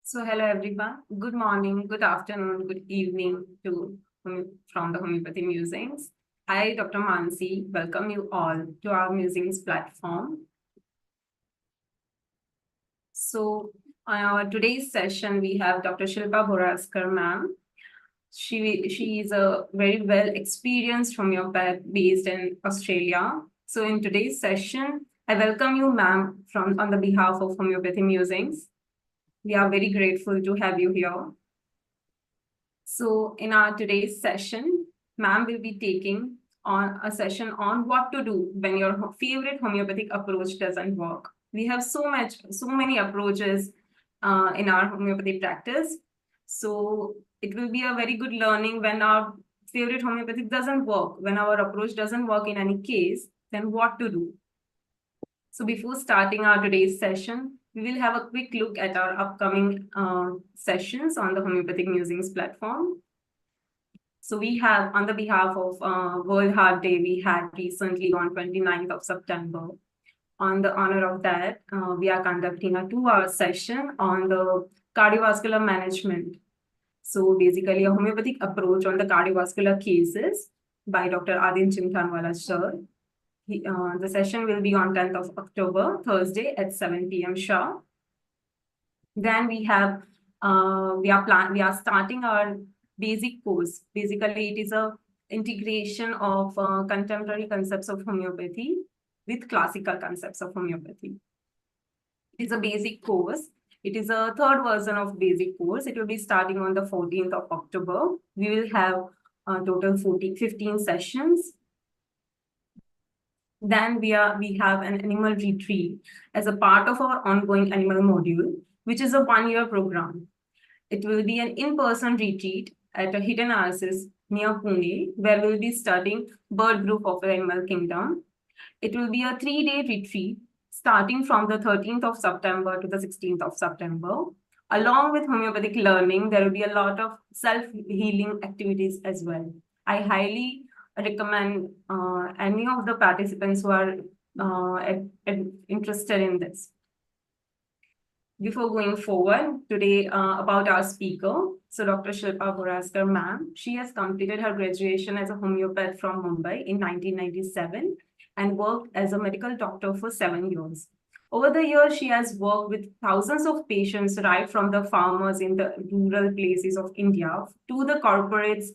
So hello everyone. Good morning, good afternoon, good evening from the Homeopathy Musings. I, Dr. Mansi, welcome you all to our Musings platform. So today's session we have Dr. Shilpa Bhouraskar ma'am. She is a very well experienced homeopath based in Australia. So in today's session, I welcome you ma'am from on the behalf of Homeopathy Musings. We are very grateful to have you here. So in our today's session, ma'am will be taking on a session on what to do when your favorite homeopathic approach doesn't work. We have so many approaches in our homeopathy practice. So it will be a very good learning when our favorite homeopathic doesn't work, when our approach doesn't work in any case, then what to do. So before starting our today's session, we will have a quick look at our upcoming sessions on the Homeopathic Musings platform. So we have, on the behalf of World Heart Day, we had recently on 29th of September. On the honor of that, we are conducting a 2-hour session on the cardiovascular management. So basically a homeopathic approach on the cardiovascular cases by Dr. Adin Chimthanwala sir. The session will be on 10th of October, Thursday at 7 p.m. sharp. Then we have, we are starting our basic course. Basically, it is a integration of contemporary concepts of homeopathy with classical concepts of homeopathy. It's a basic course. It is a third version of basic course. It will be starting on the 14th of October. We will have a total 15 sessions. Then we have an animal retreat as a part of our ongoing animal module, which is a 1-year program. It will be an in-person retreat at a hidden oasis near Pune, where we'll be studying bird group of the animal kingdom. It will be a 3-day retreat starting from the 13th of September to the 16th of September. Along with homeopathic learning, there will be a lot of self-healing activities as well. I highly recommend any of the participants who are interested in this. Before going forward, today about our speaker, so Dr. Shilpa Bhouraskar ma'am, she has completed her graduation as a homeopath from Mumbai in 1997 and worked as a medical doctor for 7 years. Over the years, she has worked with thousands of patients, right from the farmers in the rural places of India to the corporates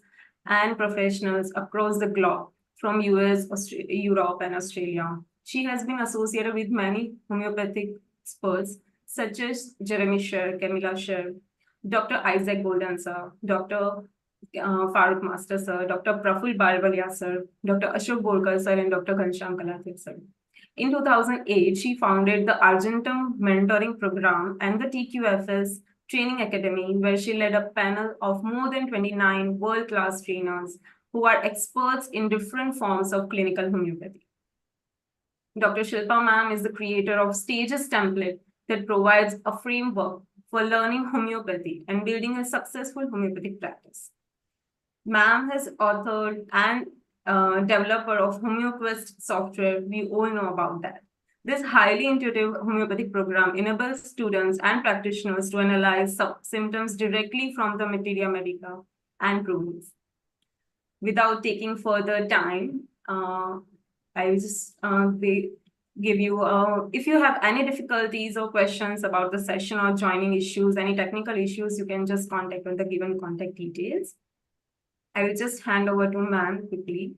and professionals across the globe, from US, Europe, and Australia. She has been associated with many homeopathic experts such as Jeremy Sher, Camilla Sher, Dr. Isaac Golden sir, Dr. Farooq Master sir, Dr. Praful Barbalia sir, Dr. Ashok Borkar sir, and Dr. Ghanshyam Kalathir sir. In 2008, she founded the Argentum Mentoring Program and the TQFS Training Academy, where she led a panel of more than 29 world-class trainers who are experts in different forms of clinical homeopathy. Dr. Shilpa ma'am is the creator of Stages template that provides a framework for learning homeopathy and building a successful homeopathic practice. Ma'am has authored and developer of HomeoQuest software. We all know about that. This highly intuitive homeopathic program enables students and practitioners to analyze symptoms directly from the materia medica and province. Without taking further time, I will just give you, if you have any difficulties or questions about the session or joining issues, any technical issues, you can just contact with the given contact details. I will just hand over to ma'am quickly.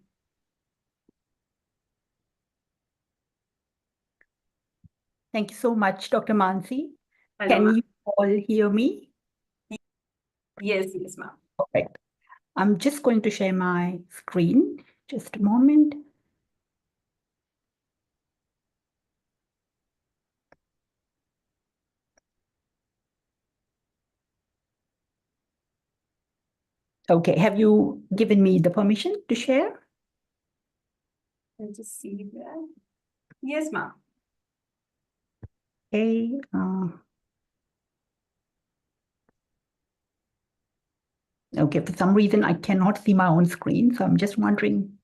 Thank you so much, Dr. Mansi. Hello, Can you all hear me? Yes, ma'am. Perfect. I'm just going to share my screen. Just a moment. Okay, have you given me the permission to share? I'll just see that. Yes, ma'am. Okay. Okay, for some reason, I cannot see my own screen, so I'm just wondering.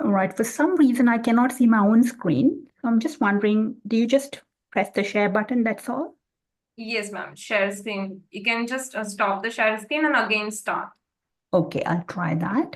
All right. For some reason, I cannot see my own screen. So I'm just wondering, do you just press the share button? That's all? Yes, ma'am. Share screen. You can just stop the share screen and again start. Okay, I'll try that.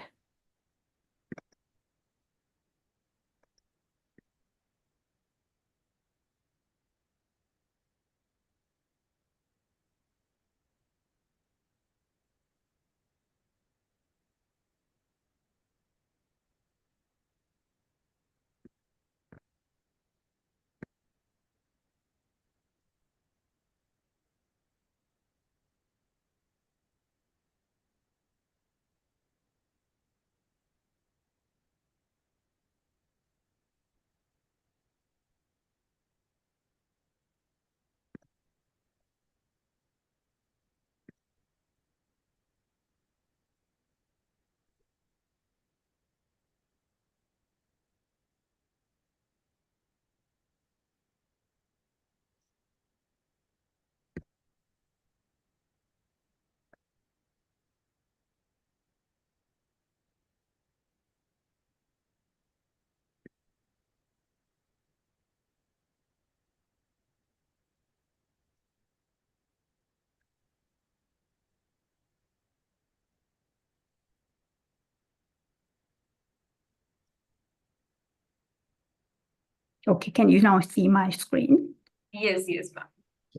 Okay, can you now see my screen? Yes, ma'am.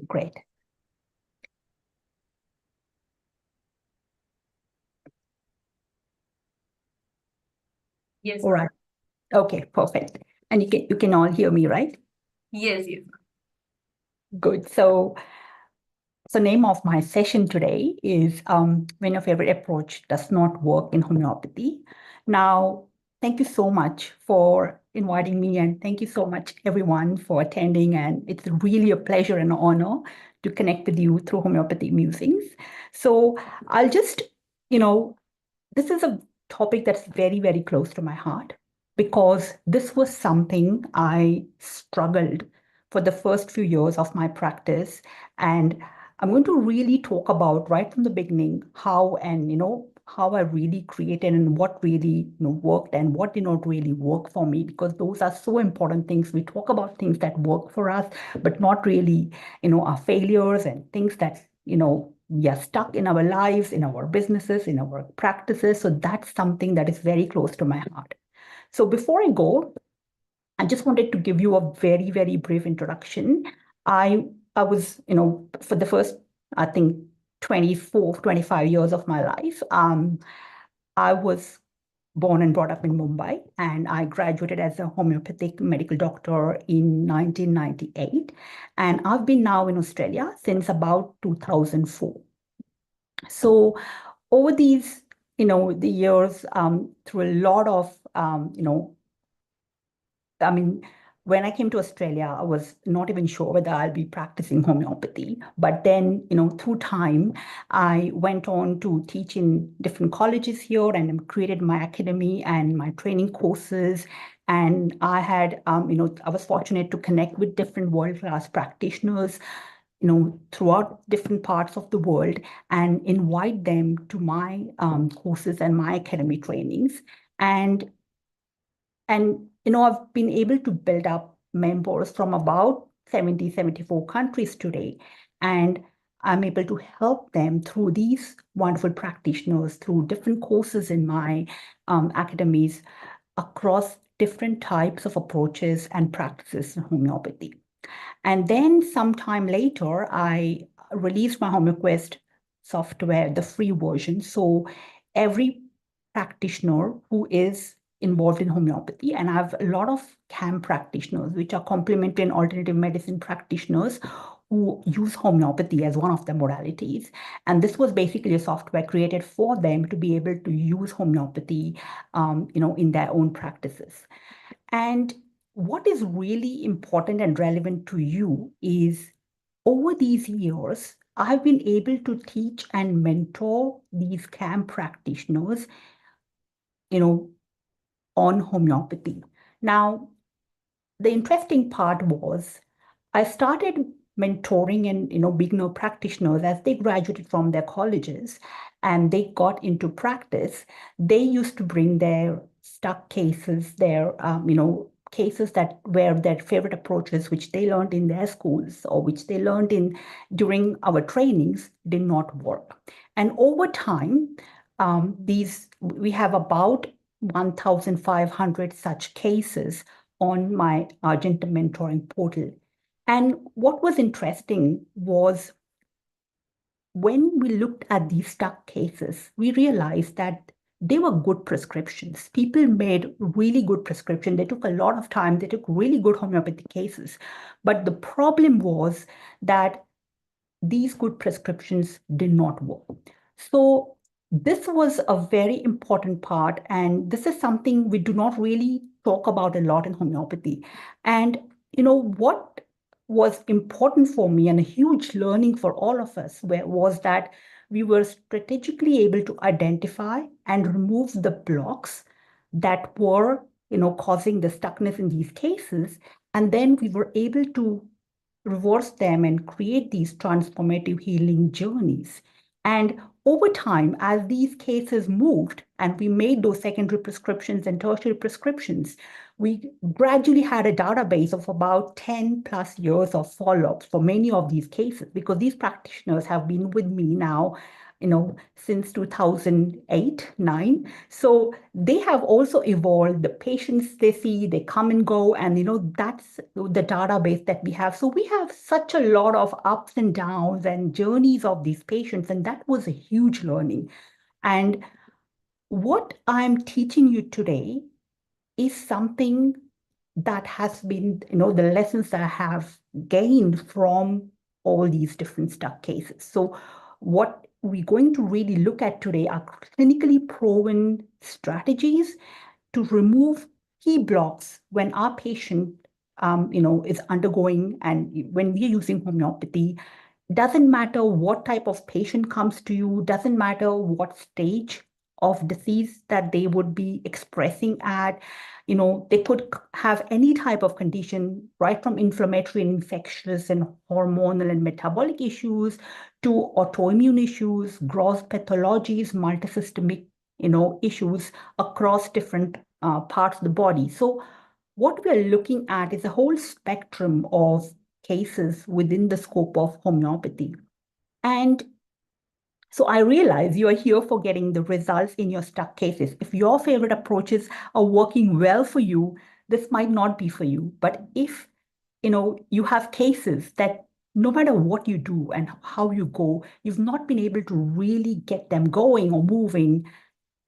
Great. Yes. All right. Okay, perfect. And you can all hear me, right? Yes. Good. So name of my session today is when your favorite approach does not work in homeopathy. Now, thank you so much for inviting me, and thank you so much everyone for attending. And it's really a pleasure and an honor to connect with you through homeopathy musings. So I'll just, this is a topic that's very, very close to my heart because this was something I struggled for the first few years of my practice. And I'm going to really talk about right from the beginning how how I really created and what really worked and what did not really work for me, because those are so important things. We talk about things that work for us, but not really our failures and things that we are stuck in our lives, in our businesses, in our practices. So that's something that is very close to my heart. So before I go, I just wanted to give you a very, very brief introduction. I was, for the first, I think, 24, 25 years of my life, I was born and brought up in Mumbai, and I graduated as a homeopathic medical doctor in 1998. And I've been now in Australia since about 2004. So over these, the years, through a lot of, I mean, when I came to Australia, I was not even sure whether I'll be practicing homeopathy. But then, through time, I went on to teach in different colleges here and created my academy and my training courses. And I had, I was fortunate to connect with different world-class practitioners, throughout different parts of the world and invite them to my courses and my academy trainings. And I've been able to build up members from about 70, 74 countries today. And I'm able to help them through these wonderful practitioners, through different courses in my academies across different types of approaches and practices in homeopathy. And then sometime later, I released my HomeoQuest software, the free version. So every practitioner who is involved in homeopathy, and I have a lot of CAM practitioners, which are complementary and alternative medicine practitioners who use homeopathy as one of the modalities. And this was basically a software created for them to be able to use homeopathy, in their own practices. And what is really important and relevant to you is over these years, I've been able to teach and mentor these CAM practitioners, on homeopathy. Now, the interesting part was I started mentoring and beginner practitioners as they graduated from their colleges and they got into practice. They used to bring their stuck cases, their cases that where their favorite approaches, which they learned in their schools or which they learned in during our trainings, did not work. And over time, we have about 1,500 such cases on my Argenta mentoring portal. And what was interesting was when we looked at these stuck cases, we realized that they were good prescriptions. People made really good prescriptions. They took a lot of time. They took really good homeopathic cases. But the problem was that these good prescriptions did not work. So this was a very important part. And this is something we do not really talk about a lot in homeopathy. And what was important for me and a huge learning for all of us was that we were strategically able to identify and remove the blocks that were causing the stuckness in these cases. And then we were able to reverse them and create these transformative healing journeys. And over time, as these cases moved and we made those secondary prescriptions and tertiary prescriptions, we gradually had a database of about 10 plus years of follow-ups for many of these cases, because these practitioners have been with me now since 2008, 9. So they have also evolved. The patients they see, they come and go, and that's the database that we have. So we have such a lot of ups and downs and journeys of these patients, and that was a huge learning. And what I'm teaching you today is something that has been, the lessons that I have gained from all these different stuck cases. So what we're going to really look at today are clinically proven strategies to remove key blocks when our patient, is undergoing, and when we're using homeopathy. Doesn't matter what type of patient comes to you, doesn't matter what stage of disease that they would be expressing at. They could have any type of condition, right from inflammatory and infectious and hormonal and metabolic issues to autoimmune issues, gross pathologies, multisystemic, issues across different parts of the body. So what we're looking at is a whole spectrum of cases within the scope of homeopathy. And so I realize you are here for getting the results in your stuck cases. If your favorite approaches are working well for you, this might not be for you. But if you have cases that no matter what you do and how you go, you've not been able to really get them going or moving,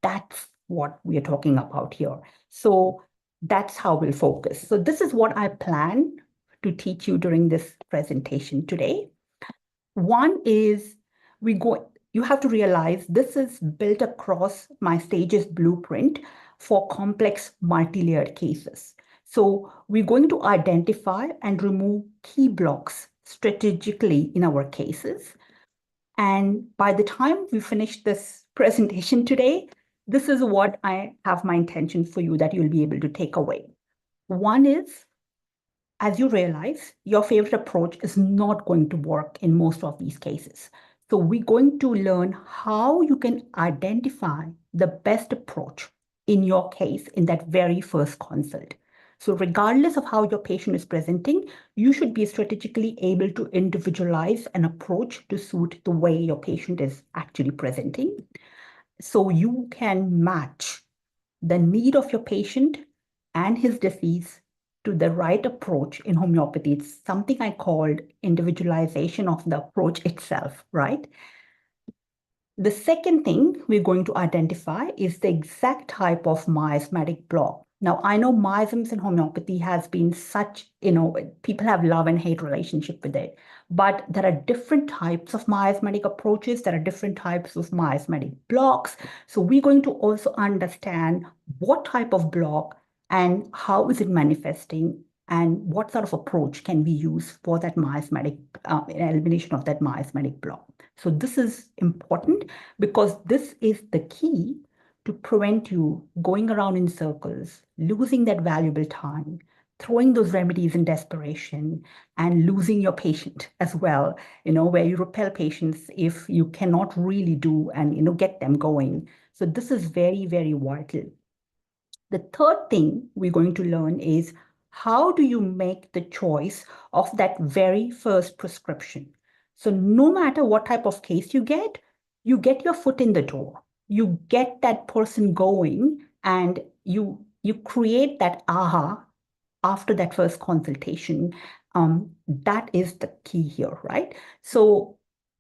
that's what we are talking about here. So that's how we'll focus. So this is what I plan to teach you during this presentation today. One is you have to realize this is built across my stages blueprint for complex multi-layered cases. So we're going to identify and remove key blocks strategically in our cases. And by the time we finish this presentation today, this is what I have my intention for you that you'll be able to take away. One is, as you realize, your favorite approach is not going to work in most of these cases. So we're going to learn how you can identify the best approach in your case in that very first consult. So regardless of how your patient is presenting, you should be strategically able to individualize an approach to suit the way your patient is actually presenting. So you can match the need of your patient and his disease to the right approach in homeopathy. It's something I called individualization of the approach itself, right? The second thing we're going to identify is the exact type of miasmatic block. Now, I know miasms in homeopathy has been such, people have love and hate relationship with it, but there are different types of miasmatic approaches. There are different types of miasmatic blocks. So we're going to also understand what type of block and how is it manifesting and what sort of approach can we use for that miasmatic elimination of that miasmatic block. So this is important because this is the key to prevent you going around in circles, losing that valuable time, throwing those remedies in desperation, and losing your patient as well, where you repel patients if you cannot really do and, get them going. So this is very, very vital. The third thing we're going to learn is how do you make the choice of that very first prescription? So no matter what type of case you get your foot in the door. You get that person going and you create that aha after that first consultation. That is the key here, right? So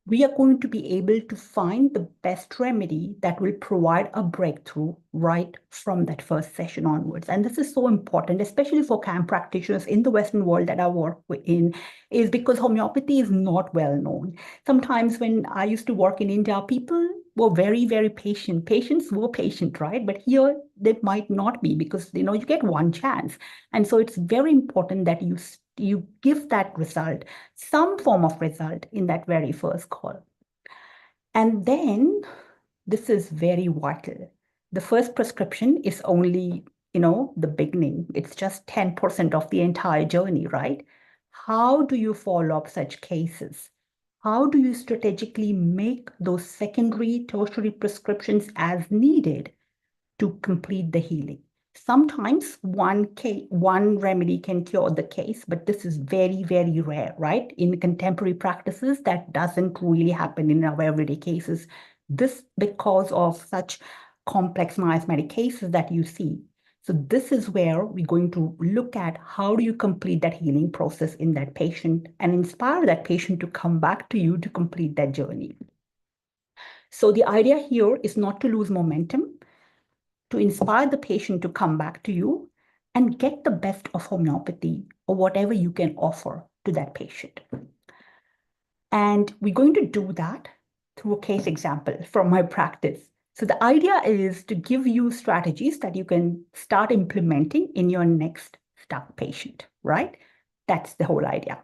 we are going to be able to find the best remedy that will provide a breakthrough right from that first session onwards. And this is so important, especially for CAM practitioners in the Western world that I work in, is because homeopathy is not well known. Sometimes when I used to work in India, people were very, very patient. Patients were patient, right? But here they might not be because, you get one chance. And so it's very important that you give that result, some form of result in that very first call. And then this is very vital. The first prescription is only, the beginning. It's just 10% of the entire journey, right? How do you follow up such cases? How do you strategically make those secondary, tertiary prescriptions as needed to complete the healing? Sometimes one remedy can cure the case, but this is very, very rare, right? In contemporary practices, that doesn't really happen in our everyday cases. This because of such complex miasmatic cases that you see. So this is where we're going to look at how do you complete that healing process in that patient and inspire that patient to come back to you to complete that journey. So the idea here is not to lose momentum, to inspire the patient to come back to you and get the best of homeopathy or whatever you can offer to that patient. And we're going to do that through a case example from my practice. So the idea is to give you strategies that you can start implementing in your next stuck patient, right? That's the whole idea.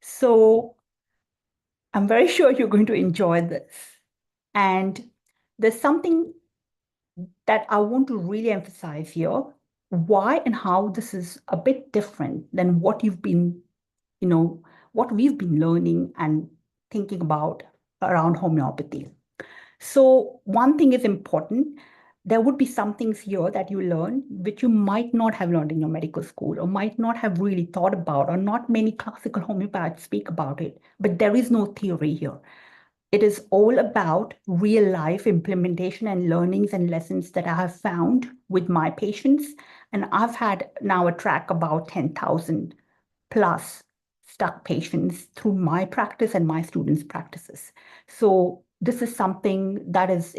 So I'm very sure you're going to enjoy this. And there's something that I want to really emphasize here, why and how this is a bit different than what you've been, what we've been learning and thinking about around homeopathy. So one thing is important. There would be some things here that you learn which you might not have learned in your medical school or might not have really thought about, or not many classical homeopaths speak about it, but there is no theory here. It is all about real life implementation and learnings and lessons that I have found with my patients. And I've had now a track about 10,000 plus stuck patients through my practice and my students' practices. So this is something that is,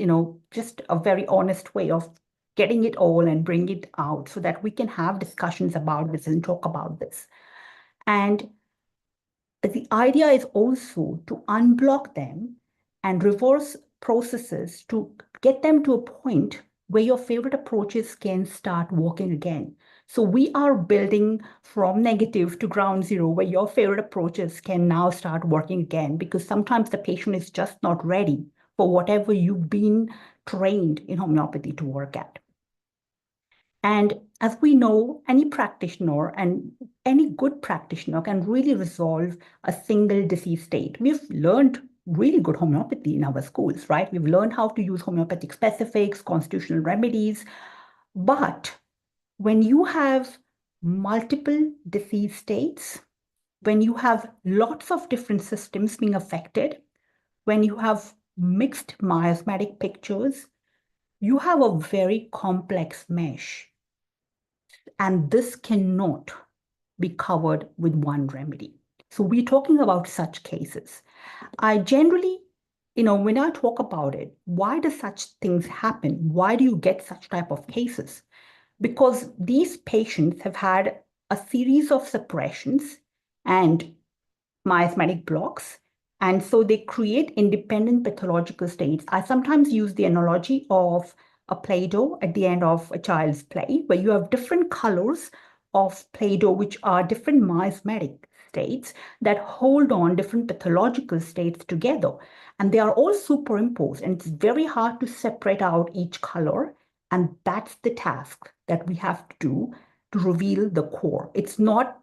just a very honest way of getting it all and bring it out so that we can have discussions about this and talk about this. And the idea is also to unblock them and reverse processes to get them to a point where your favorite approaches can start working again. So we are building from negative to ground zero, where your favorite approaches can now start working again, because sometimes the patient is just not ready for whatever you've been trained in homeopathy to work at. And as we know, any practitioner and any good practitioner can really resolve a single disease state. We've learned really good homeopathy in our schools, right? We've learned how to use homeopathic specifics, constitutional remedies. But when you have multiple disease states, when you have lots of different systems being affected, when you have mixed miasmatic pictures, you have a very complex mesh. And this cannot be covered with one remedy. So we're talking about such cases. I generally, when I talk about it, why do such things happen? Why do you get such type of cases? Because these patients have had a series of suppressions and miasmatic blocks. And so they create independent pathological states. I sometimes use the analogy of a Play-Doh at the end of a child's play, where you have different colors of Play-Doh, which are different miasmatic states that hold on different pathological states together. And they are all superimposed, and it's very hard to separate out each color. And that's the task that we have to do to reveal the core. It's not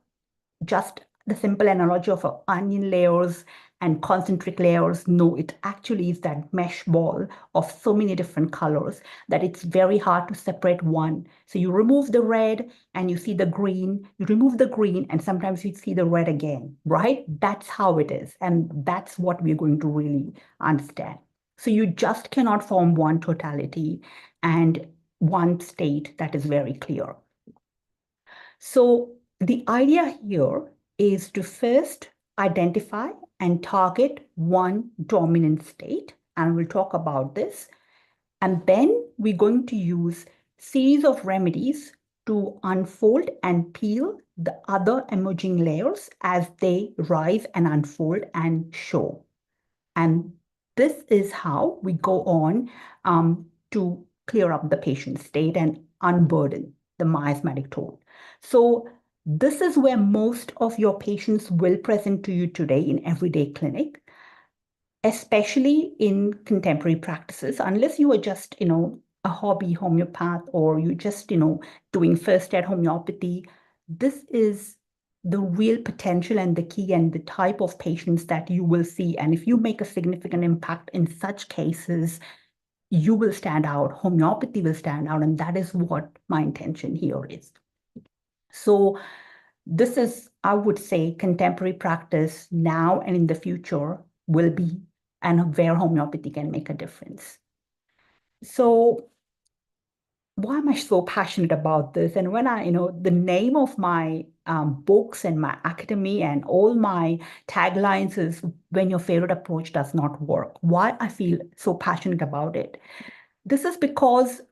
just the simple analogy of onion layers and concentric layers. No, it actually is that mesh ball of so many different colors that it's very hard to separate one. So you remove the red and you see the green, you remove the green and sometimes you see the red again, right? That's how it is. And that's what we're going to really understand. So you just cannot form one totality and one state that is very clear. So the idea here is to first identify and target one dominant state, and we'll talk about this. And then we're going to use series of remedies to unfold and peel the other emerging layers as they rise and unfold and show. And this is how we go on to clear up the patient's state and unburden the miasmatic toll. So this is where most of your patients will present to you today in everyday clinic, especially in contemporary practices, unless you are just, a hobby homeopath or you just, doing first aid homeopathy. This is the real potential and the key and the type of patients that you will see. And if you make a significant impact in such cases, you will stand out, homeopathy will stand out, and that is what my intention here is. So this is, I would say, contemporary practice now and in the future will be, and where homeopathy can make a difference. So why am I so passionate about this? And when the name of my books and my academy and all my taglines is when your favorite approach does not work. Why I feel so passionate about it? This is because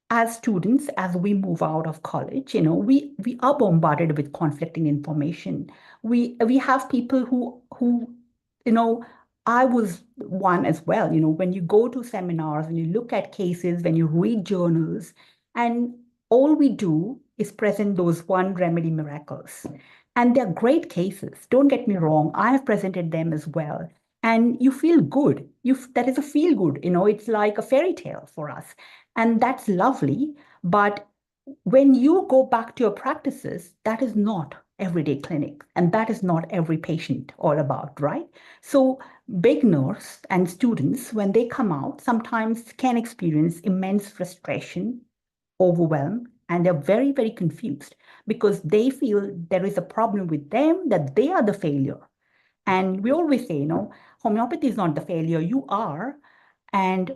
as students, as we move out of college, we are bombarded with conflicting information. We have people who I was one as well. When you go to seminars, when you look at cases, when you read journals, and all we do is present those one remedy miracles. And they're great cases. Don't get me wrong. I have presented them as well. And you feel good. That is a feel good. It's like a fairy tale for us. And that's lovely. But when you go back to your practices, that is not everyday clinic. And that is not every patient all about, right? So beginners and students, when they come out, sometimes can experience immense frustration, overwhelm, and they're very, very confused because they feel there is a problem with them, that they are the failure. And we always say, homeopathy is not the failure, you are. And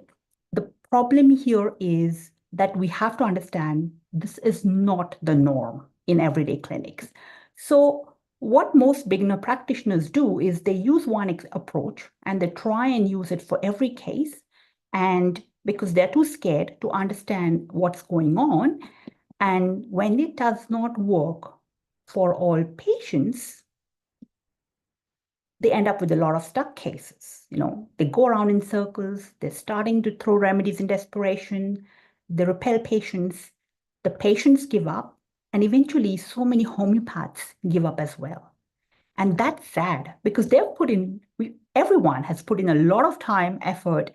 the problem here is that we have to understand this is not the norm in everyday clinics. So what most beginner practitioners do is they use one approach and they try and use it for every case. And because they're too scared to understand what's going on. And when it does not work for all patients, they end up with a lot of stuck cases. They go around in circles, they're starting to throw remedies in desperation, they repel patients, the patients give up, and eventually so many homeopaths give up as well. And that's sad because everyone has put in a lot of time, effort,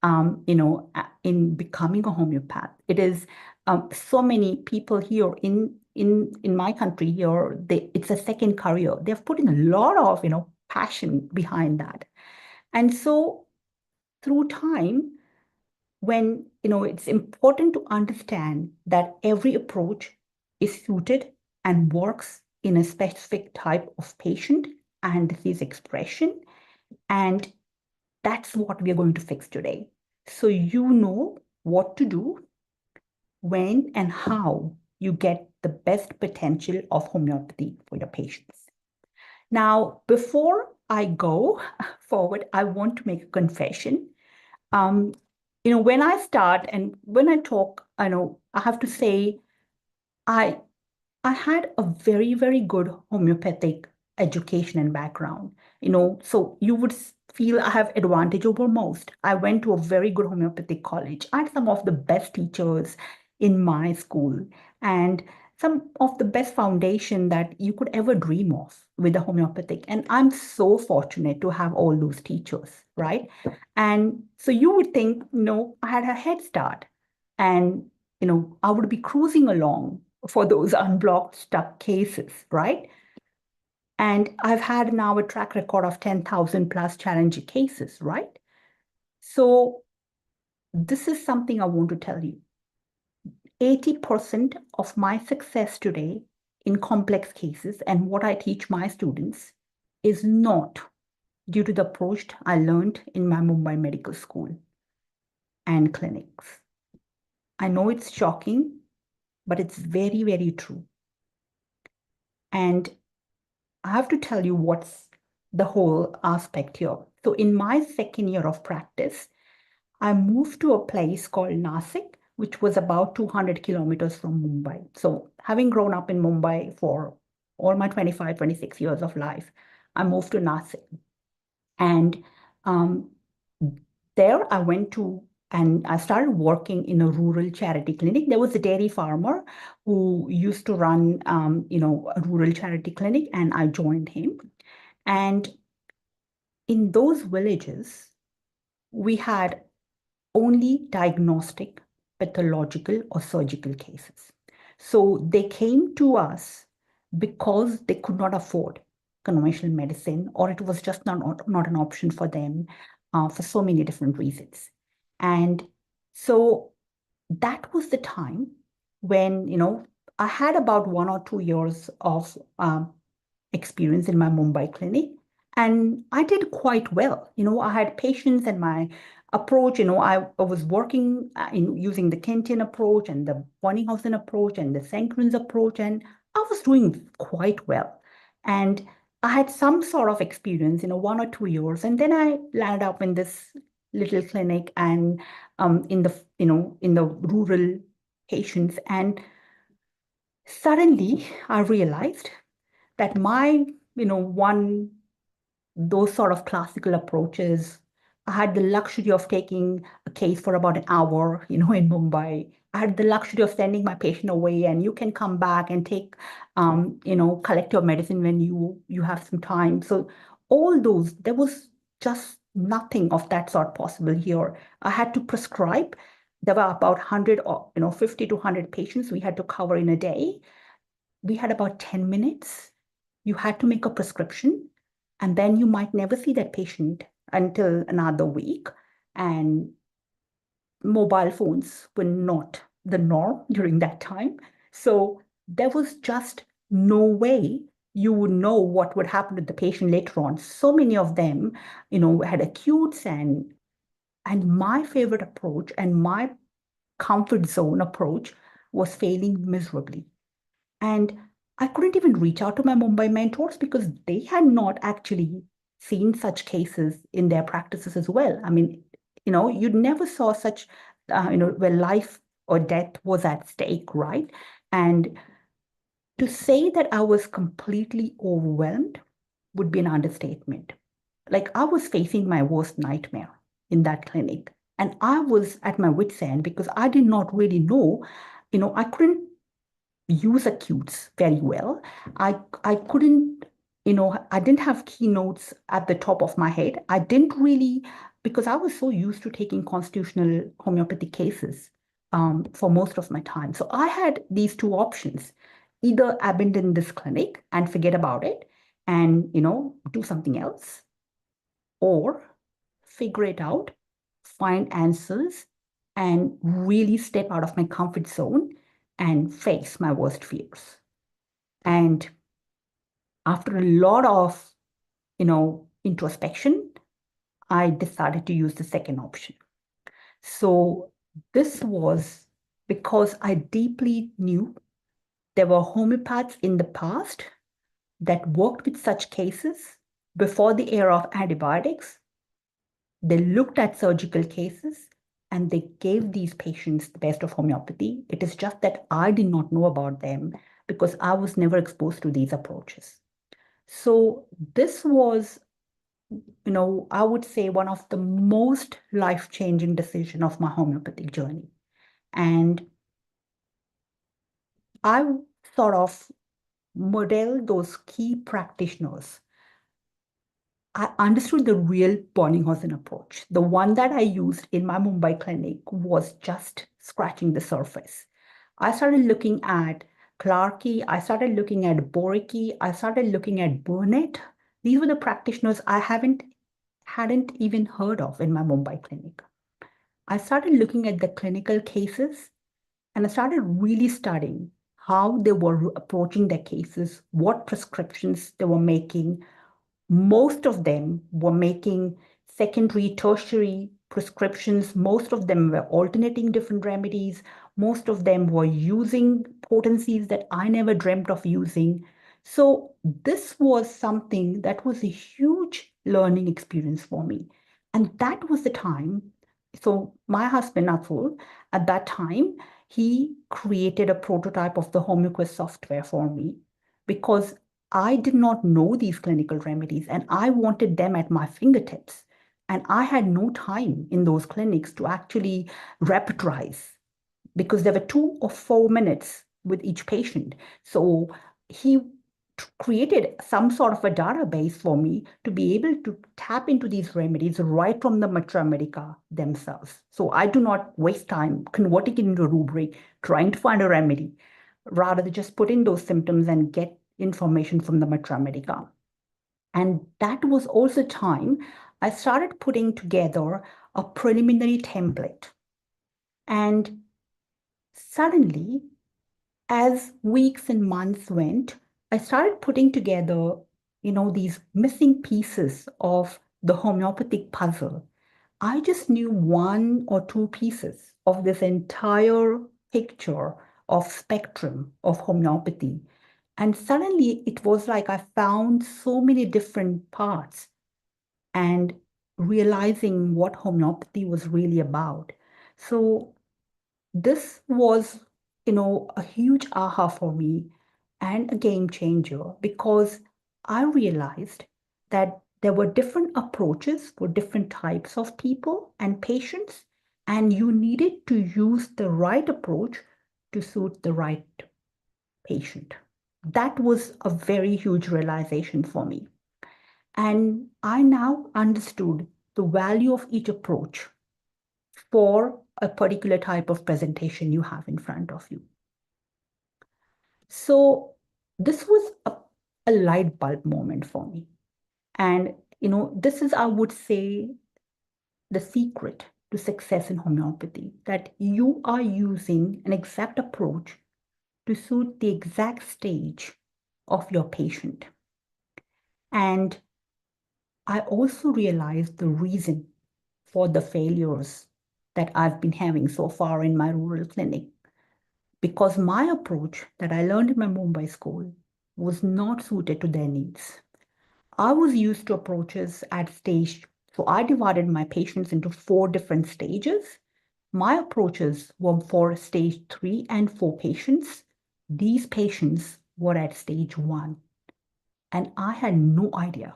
in becoming a homeopath. It is so many people here in my country here, it's a second career. They've put in a lot of, passion behind that. And so through time, when, it's important to understand that every approach is suited and works in a specific type of patient and disease expression. And that's what we're going to fix today. So you know what to do, when and how you get the best potential of homeopathy for your patients. Now, before I go forward, I want to make a confession. When I start and when I talk, I have to say, I had a very, very good homeopathic education and background, so you would feel I have advantage over most. I went to a very good homeopathic college. I had some of the best teachers in my school and some of the best foundation that you could ever dream of with the homeopathic. And I'm so fortunate to have all those teachers, right? And so you would think, I had a head start and, I would be cruising along for those unblocked stuck cases, right? And I've had now a track record of 10,000 plus challenge cases, right? So this is something I want to tell you. 80% of my success today in complex cases and what I teach my students is not due to the approach I learned in my Mumbai medical school and clinics. I know it's shocking, but it's very, very true. And I have to tell you what's the whole aspect here. So in my second year of practice, I moved to a place called Nasik, which was about 200 kilometers from Mumbai. So having grown up in Mumbai for all my 25, 26 years of life, I moved to Nasik. And um, there I went to, and I started working in a rural charity clinic. There was a dairy farmer who used to run, a rural charity clinic, and I joined him. And in those villages, we had only diagnostic, pathological, or surgical cases. So they came to us because they could not afford conventional medicine, or it was just not an option for them for so many different reasons. And so that was the time when, I had about 1 or 2 years of experience in my Mumbai clinic. And I did quite well. I had patients, and my approach, I was working in using the Kentian approach and the Bonninghausen approach and the Sankrans approach, and I was doing quite well. And I had some sort of experience, 1 or 2 years, and then I landed up in this little clinic and in the rural patients. And suddenly I realized that my, those sort of classical approaches, I had the luxury of taking a case for about an hour, in Mumbai. I had the luxury of sending my patient away, and you can come back and take, collect your medicine when you have some time. So all those, there was just nothing of that sort possible here. I had to prescribe. There were about 100 or 50 to 100 patients we had to cover in a day. We had about 10 minutes. You had to make a prescription, and then you might never see that patient until another week. And mobile phones were not the norm during that time. So there was just no way you would know what would happen to the patient later on. So many of them, had acutes, and my favorite approach and my comfort zone approach was failing miserably. And I couldn't even reach out to my Mumbai mentors because they had not actually seen such cases in their practices as well. I mean, you never saw such, where life or death was at stake, right? And to say that I was completely overwhelmed would be an understatement. Like, I was facing my worst nightmare in that clinic. And I was at my wit's end because I did not really know, I couldn't use acutes very well. I couldn't, I didn't have keynotes at the top of my head. I didn't really, because I was so used to taking constitutional homeopathy cases for most of my time. So I had these two options: either abandon this clinic and forget about it and, do something else, or figure it out, find answers, and really step out of my comfort zone and face my worst fears. And after a lot of, introspection, I decided to use the second option. So this was because I deeply knew there were homeopaths in the past that worked with such cases before the era of antibiotics. They looked at surgical cases and they gave these patients the best of homeopathy. It is just that I did not know about them because I was never exposed to these approaches. So this was, I would say one of the most life-changing decisions of my homeopathic journey. And I sort of modeled those key practitioners. I understood the real Bonninghausen approach. The one that I used in my Mumbai clinic was just scratching the surface. I started looking at Clarkey, I started looking at Boricki, I started looking at Burnett. These were the practitioners I hadn't even heard of in my Mumbai clinic. I started looking at the clinical cases and I started really studying how they were approaching their cases, what prescriptions they were making. Most of them were making secondary, tertiary prescriptions. Most of them were alternating different remedies. Most of them were using potencies that I never dreamt of using. So this was something that was a huge learning experience for me. And that was the time. So my husband, Atul, at that time, he created a prototype of the HomeoQuest software for me because I did not know these clinical remedies and I wanted them at my fingertips. And I had no time in those clinics to actually repertorize because there were 2 or 4 minutes with each patient. So he created some sort of a database for me to be able to tap into these remedies right from the Matra Medica themselves. So I do not waste time converting it into a rubric, trying to find a remedy, rather than just put in those symptoms and get information from the Matra Medica. And that was also time I started putting together a preliminary template. And suddenly, as weeks and months went, I started putting together, these missing pieces of the homeopathic puzzle. I just knew 1 or 2 pieces of this entire picture of spectrum of homeopathy. And suddenly it was like I found so many different parts and realizing what homeopathy was really about. So this was, a huge aha for me and a game changer because I realized that there were different approaches for different types of people and patients, and you needed to use the right approach to suit the right patient. That was a very huge realization for me. And I now understood the value of each approach for a particular type of presentation you have in front of you. So this was a light bulb moment for me. And, this is, I would say, the secret to success in homeopathy, that you are using an exact approach to suit the exact stage of your patient. And I also realized the reason for the failures that I've been having so far in my rural clinic, because my approach that I learned in my Mumbai school was not suited to their needs. I was used to approaches at stage, so I divided my patients into 4 different stages. My approaches were for stage 3 and 4 patients. These patients were at stage 1, and I had no idea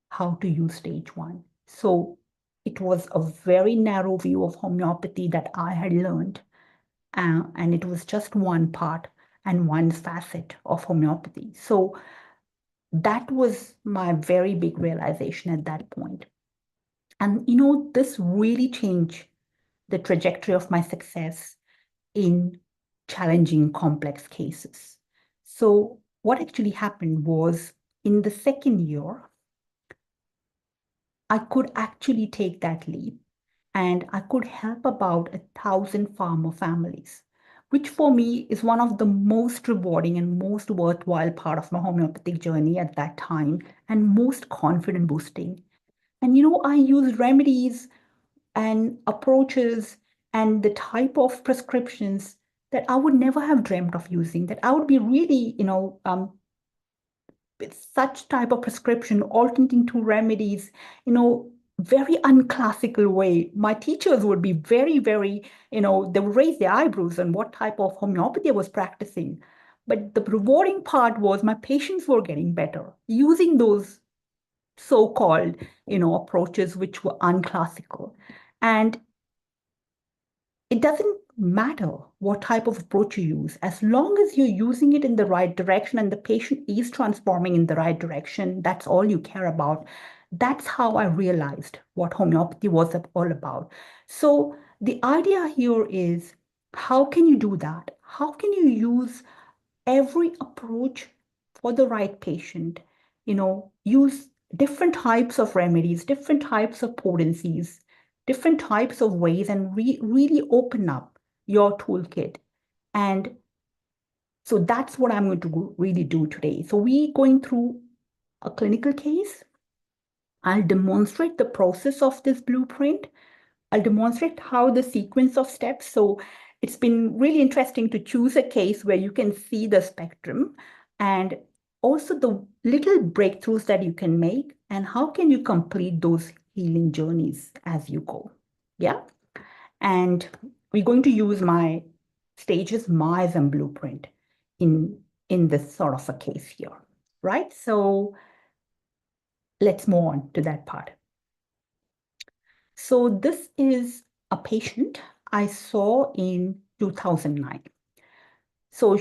how to use stage 1. So it was a very narrow view of homeopathy that I had learned. And it was just one part and one facet of homeopathy. So that was my very big realization at that point. And, this really changed the trajectory of my success in challenging complex cases. So what actually happened was in the second year, I could actually take that leap and I could help about 1,000 farmer families, which for me is one of the most rewarding and most worthwhile part of my homeopathic journey at that time and most confident boosting. And I used remedies and approaches and the type of prescriptions that I would never have dreamt of using, that I would be really, with such type of prescription, alternating to remedies, very unclassical way. My teachers would be very, very, they would raise their eyebrows on what type of homeopathy I was practicing. But the rewarding part was my patients were getting better using those so-called, approaches which were unclassical. And it doesn't matter what type of approach you use, as long as you're using it in the right direction and the patient is transforming in the right direction, that's all you care about. That's how I realized what homeopathy was all about. So the idea here is, how can you do that? How can you use every approach for the right patient, use different types of remedies, different types of potencies, different types of ways, and really open up your toolkit. And so that's what I'm going to really do today. So we're going through a clinical case. I'll demonstrate the process of this blueprint. I'll demonstrate how the sequence of steps. So it's been really interesting to choose a case where you can see the spectrum and also the little breakthroughs that you can make and how can you complete those healing journeys as you go. Yeah. And we're going to use my stages MAISM blueprint in this sort of a case here, right? So let's move on to that part. So this is a patient I saw in 2009. So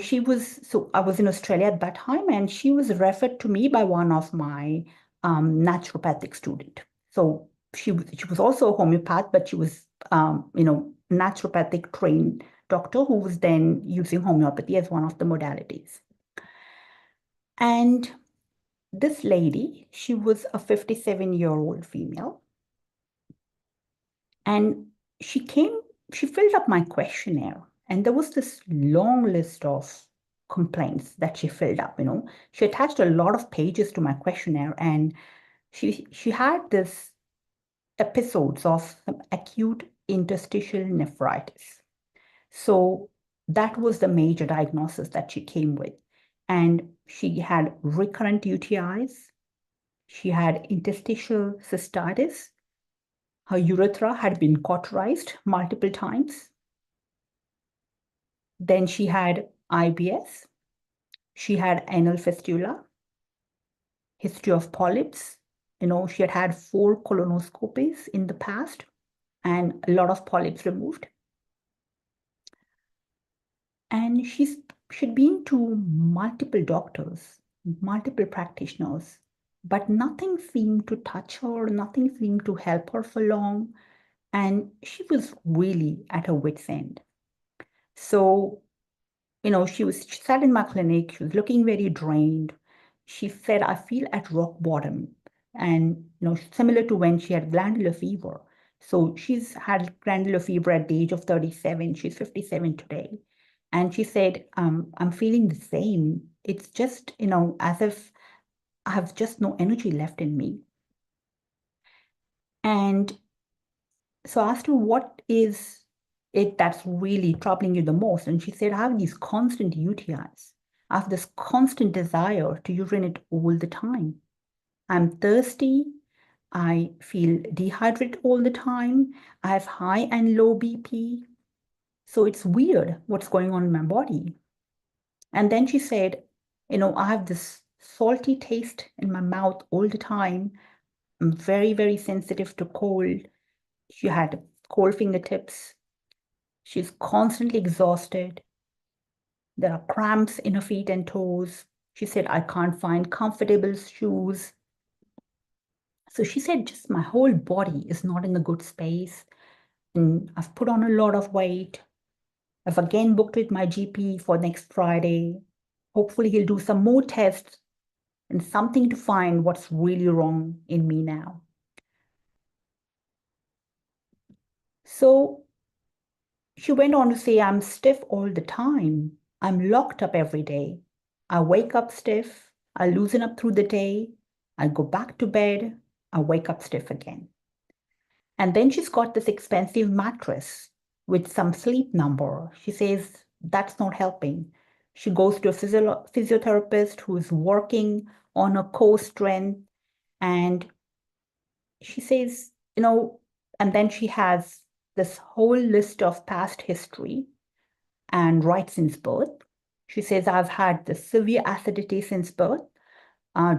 I was in Australia at that time, and she was referred to me by one of my naturopathic student. So she was also a homeopath, but she was, naturopathic trained doctor who was then using homeopathy as one of the modalities. And this lady, she was a 57-year-old female. And she filled up my questionnaire, and there was this long list of complaints that she filled up. She attached a lot of pages to my questionnaire, and she had this episodes of some acute interstitial nephritis. So that was the major diagnosis that she came with. And she had recurrent UTIs. She had interstitial cystitis. Her urethra had been cauterized multiple times. Then she had IBS. She had anal fistula, history of polyps. She had 4 colonoscopies in the past and a lot of polyps removed. And she'd been to multiple doctors, multiple practitioners, but nothing seemed to touch her, nothing seemed to help her for long. And she was really at her wit's end. So, she sat in my clinic, she was looking very drained. She said, I feel at rock bottom. And, similar to when she had glandular fever. So she's had glandular fever at the age of 37. She's 57 today. And she said, I'm feeling the same. It's just, as if I have just no energy left in me. And so I asked her, what is it that's really troubling you the most? And she said, I have these constant UTIs. I have this constant desire to urinate all the time. I'm thirsty. I feel dehydrated all the time. I have high and low BP. So it's weird what's going on in my body. And then she said, I have this salty taste in my mouth all the time. I'm very, very sensitive to cold. She had cold fingertips. She's constantly exhausted. There are cramps in her feet and toes. She said, I can't find comfortable shoes. So she said, just my whole body is not in a good space. And I've put on a lot of weight. I've again booked with my GP for next Friday. Hopefully he'll do some more tests and something to find what's really wrong in me now. So she went on to say, I'm stiff all the time. I'm locked up every day. I wake up stiff. I loosen up through the day. I go back to bed. I wake up stiff again. And then she's got this expensive mattress with some sleep number. She says that's not helping. She goes to a physiotherapist who's working on her core strength. And she says, and then she has this whole list of past history and right since birth. She says, I've had the severe acidity since birth.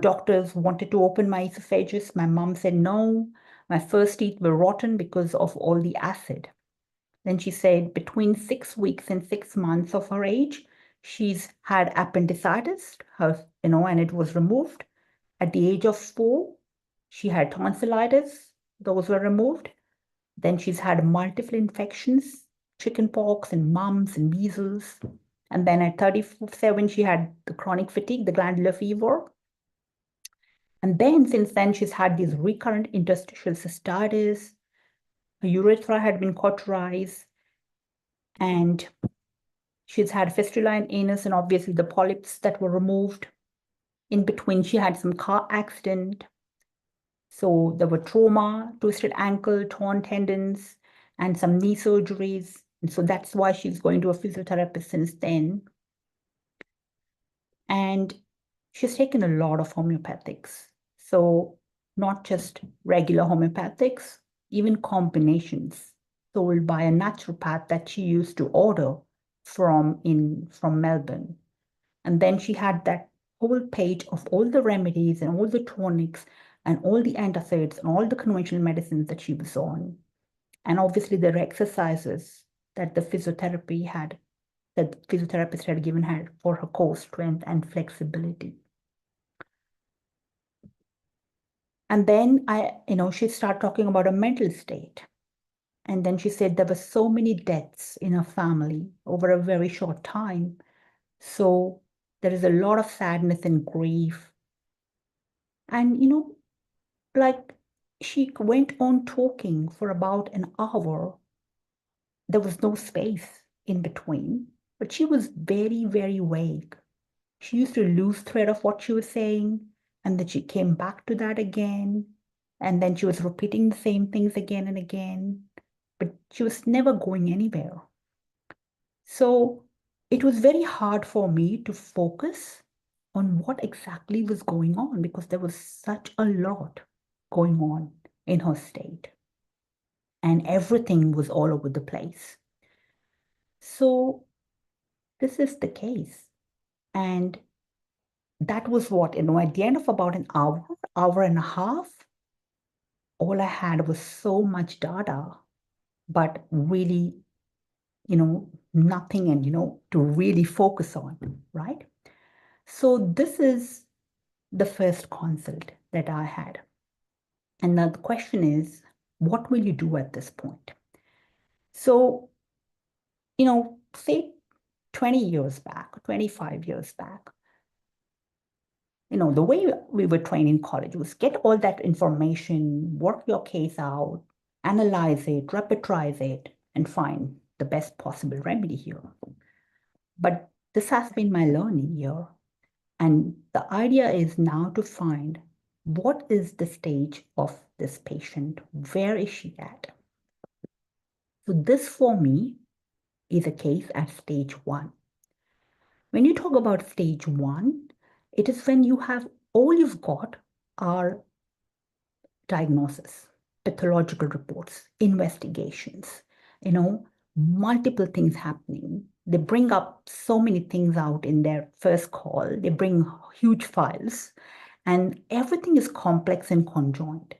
Doctors wanted to open my esophagus. My mom said no. My first teeth were rotten because of all the acid. Then she said between 6 weeks and 6 months of her age, she's had appendicitis, and it was removed. At the age of 4, she had tonsillitis. Those were removed. Then she's had multiple infections, chickenpox and mumps and measles. And then at 37, she had the chronic fatigue, the glandular fever. And then since then, she's had these recurrent interstitial cystitis. Her urethra had been cauterized, and she's had fistula in anus, and obviously the polyps that were removed. In between, she had some car accident. So there were trauma, twisted ankle, torn tendons, and some knee surgeries. And so that's why she's going to a physiotherapist since then. And she's taken a lot of homeopathics. So not just regular homeopathics, even combinations sold by a naturopath that she used to order from Melbourne. And then she had that whole page of all the remedies and all the tonics and all the antacids and all the conventional medicines that she was on. And obviously the exercises that the physiotherapist had given her for her core strength and flexibility. And then she started talking about her mental state. And then she said there were so many deaths in her family over a very short time. So there is a lot of sadness and grief. And, like she went on talking for about an hour. There was no space in between, but she was very, very vague. She used to lose thread of what she was saying, and then she came back to that again, and then she was repeating the same things again and again, but she was never going anywhere. So it was very hard for me to focus on what exactly was going on because there was such a lot going on in her state, and everything was all over the place. So this is the case. And that was what, at the end of about an hour and a half, all I had was so much data, but really, nothing and, to really focus on, right? So this is the first consult that I had. And now the question is, what will you do at this point? So, say 20 years back, 25 years back, the way we were trained in college was get all that information, work your case out, analyze it, repertorize it, and find the best possible remedy here. But this has been my learning here. And the idea is now to find what is the stage of this patient? Where is she at? So this for me is a case at stage 1. When you talk about stage 1, it is when all you've got are diagnosis, pathological reports, investigations, multiple things happening. They bring up so many things out in their first call. They bring huge files, and everything is complex and conjoined.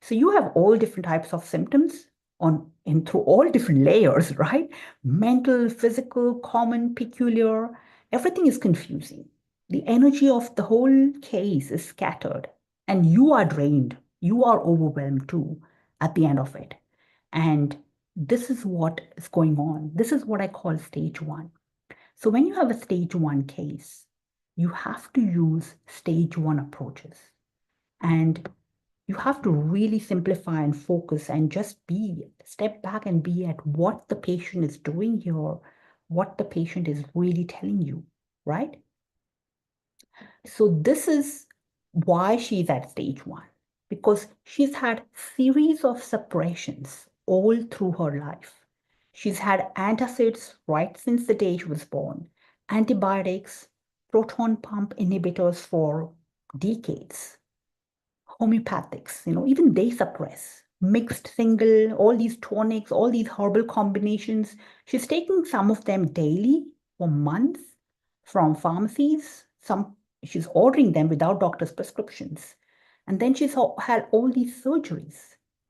So you have all different types of symptoms and through all different layers, right? Mental, physical, common, peculiar, everything is confusing. The energy of the whole case is scattered, and you are drained. You are overwhelmed too at the end of it. And this is what is going on. This is what I call stage 1. So when you have a stage 1 case, you have to use stage 1 approaches. And you have to really simplify and focus and just step back and be at what the patient is doing here, what the patient is really telling you, right? So this is why she's at stage 1, because she's had series of suppressions all through her life. She's had antacids right since the day she was born, antibiotics, proton pump inhibitors for decades, homeopathics, even they suppress, mixed single, all these tonics, all these herbal combinations. She's taking some of them daily for months from pharmacies. She's ordering them without doctor's prescriptions. And then she's had all these surgeries,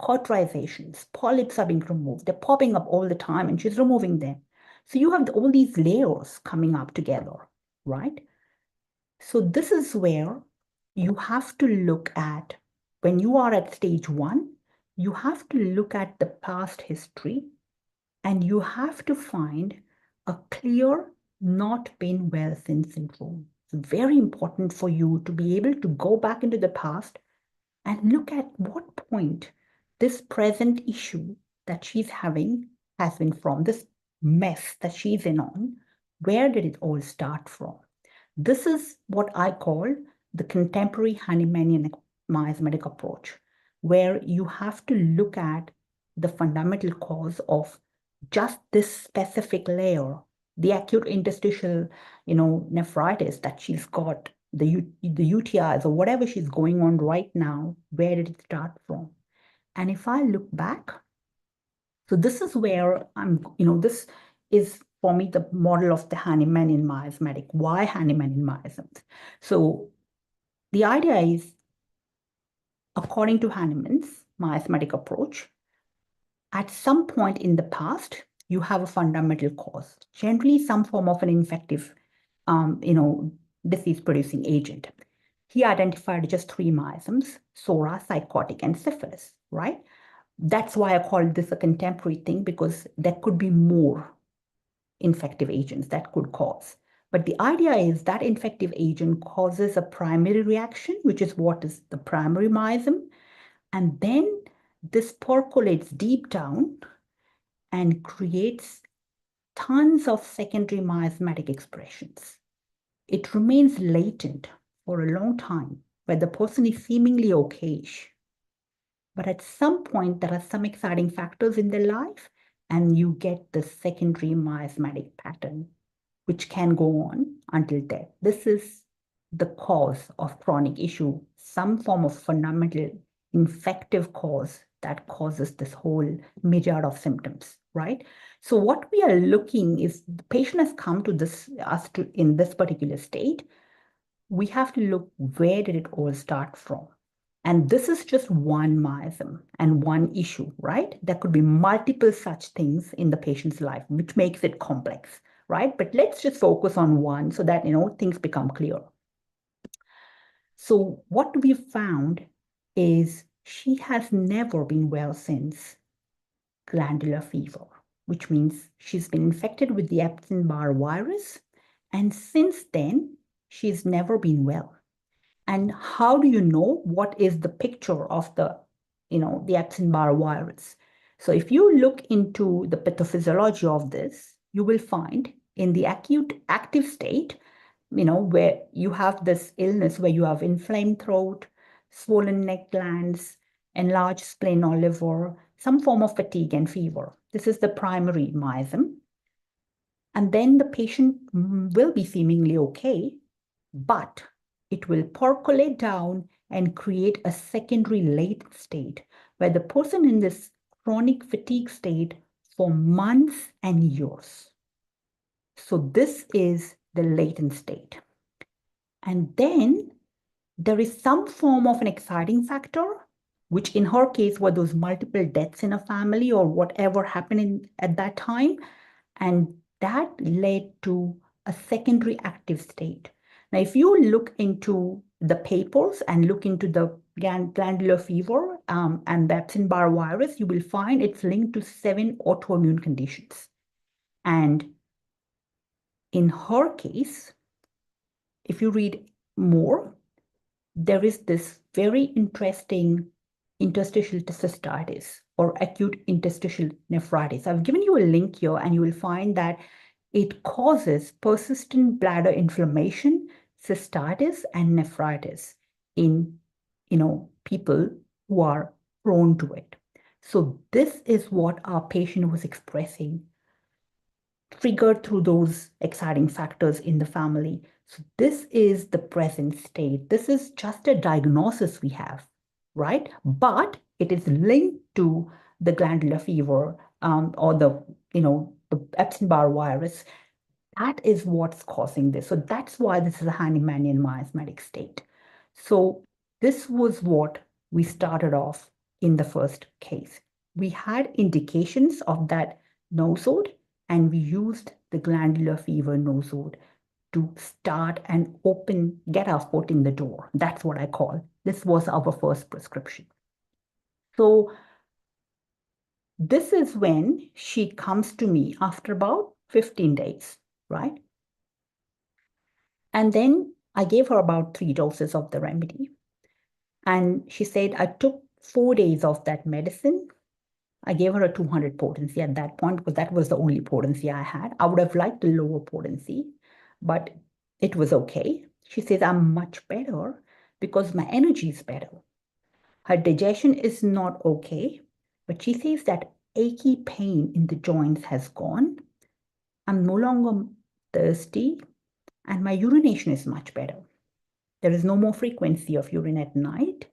cauterizations, polyps are being removed. They're popping up all the time and she's removing them. So you have all these layers coming up together, right? So this is where you have to look at, when you are at stage 1, you have to look at the past history and you have to find a clear not been well since syndrome. It's very important for you to be able to go back into the past and look at what point this present issue that she's having has been from, this mess that she's in on. Where did it all start from? This is what I call the contemporary Hahnemannian miasmatic approach, where you have to look at the fundamental cause of just this specific layer, the acute interstitial, nephritis that she's got, the UTIs or whatever she's going on right now. Where did it start from? And if I look back, so this is where this is for me the model of the Hahnemannian miasmatic. Why Hahnemannian miasms? So the idea is, according to Hahnemann's miasmatic approach, at some point in the past, you have a fundamental cause, generally some form of an infective, disease-producing agent. He identified just 3 miasms: SORA, psychotic, and syphilis, right? That's why I call this a contemporary thing, because there could be more infective agents that could cause. But the idea is that infective agent causes a primary reaction, which is what is the primary miasm. And then this percolates deep down and creates tons of secondary miasmatic expressions. It remains latent for a long time, where the person is seemingly okayish. But at some point, there are some exciting factors in their life, and you get the secondary miasmatic pattern, which can go on until death. This is the cause of chronic issue, some form of fundamental infective cause that causes this whole myriad of symptoms, right? So what we are looking is, the patient has come to in this particular state. We have to look, where did it all start from? And this is just one miasm and one issue, right? There could be multiple such things in the patient's life, which makes it complex, right? But let's just focus on one so that, things become clear. So what we found is she has never been well since glandular fever, which means she's been infected with the Epstein-Barr virus. And since then, she's never been well. And how do you know what is the picture of the Epstein-Barr virus? So if you look into the pathophysiology of this, you will find in the acute active state, where you have this illness where you have inflamed throat, swollen neck glands, enlarged spleen or liver, some form of fatigue and fever. This is the primary miasm. And then the patient will be seemingly okay, but it will percolate down and create a secondary latent state where the person in this chronic fatigue state for months and years. So this is the latent state. And then there is some form of an exciting factor, which in her case were those multiple deaths in a family or whatever happened at that time. And that led to a secondary active state. Now, if you look into the papers and look into the glandular fever and the Epstein-Barr virus, you will find it's linked to 7 autoimmune conditions. And in her case, if you read more, there is this very interesting interstitial cystitis or acute interstitial nephritis. I've given you a link here, and you will find that it causes persistent bladder inflammation, cystitis, and nephritis in people who are prone to it. So this is what our patient was expressing, triggered through those exciting factors in the family. So this is the present state. This is just a diagnosis we have, right? But it is linked to the glandular fever or the Epstein-Barr virus. That is what's causing this. So that's why this is a Hahnemannian miasmatic state. So this was what we started off in the first case. We had indications of that nosode, and we used the glandular fever nosode to start and get our foot in the door. That's what I call. This was our first prescription. So this is when she comes to me after about 15 days, right? And then I gave her about 3 doses of the remedy. And she said, I took 4 days of that medicine. I gave her a 200 potency at that point because that was the only potency I had. I would have liked a lower potency, but it was okay. She says, I'm much better because my energy is better. Her digestion is not okay, but she says that achy pain in the joints has gone. I'm no longer thirsty, and my urination is much better. There is no more frequency of urine at night.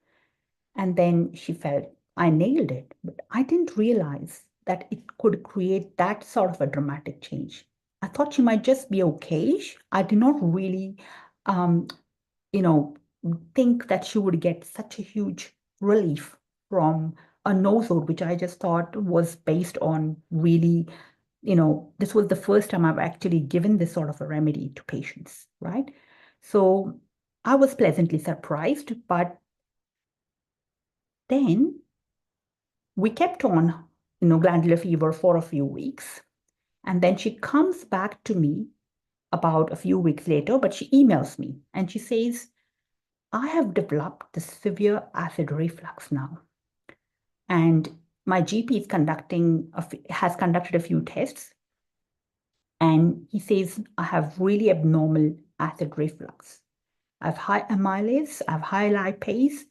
And then she felt, I nailed it, but I didn't realize that it could create that sort of a dramatic change. I thought she might just be okay. I did not really, um, you know, think that she would get such a huge relief from a nosode, which I just thought was based on really, this was the first time I've actually given this sort of a remedy to patients, right? So I was pleasantly surprised, but then we kept on, glandular fever for a few weeks. And then she comes back to me about a few weeks later, but she emails me and she says, I have developed this severe acid reflux now. And my GP has conducted a few tests. And he says, I have really abnormal acid reflux. I have high amylase, I have high lipase,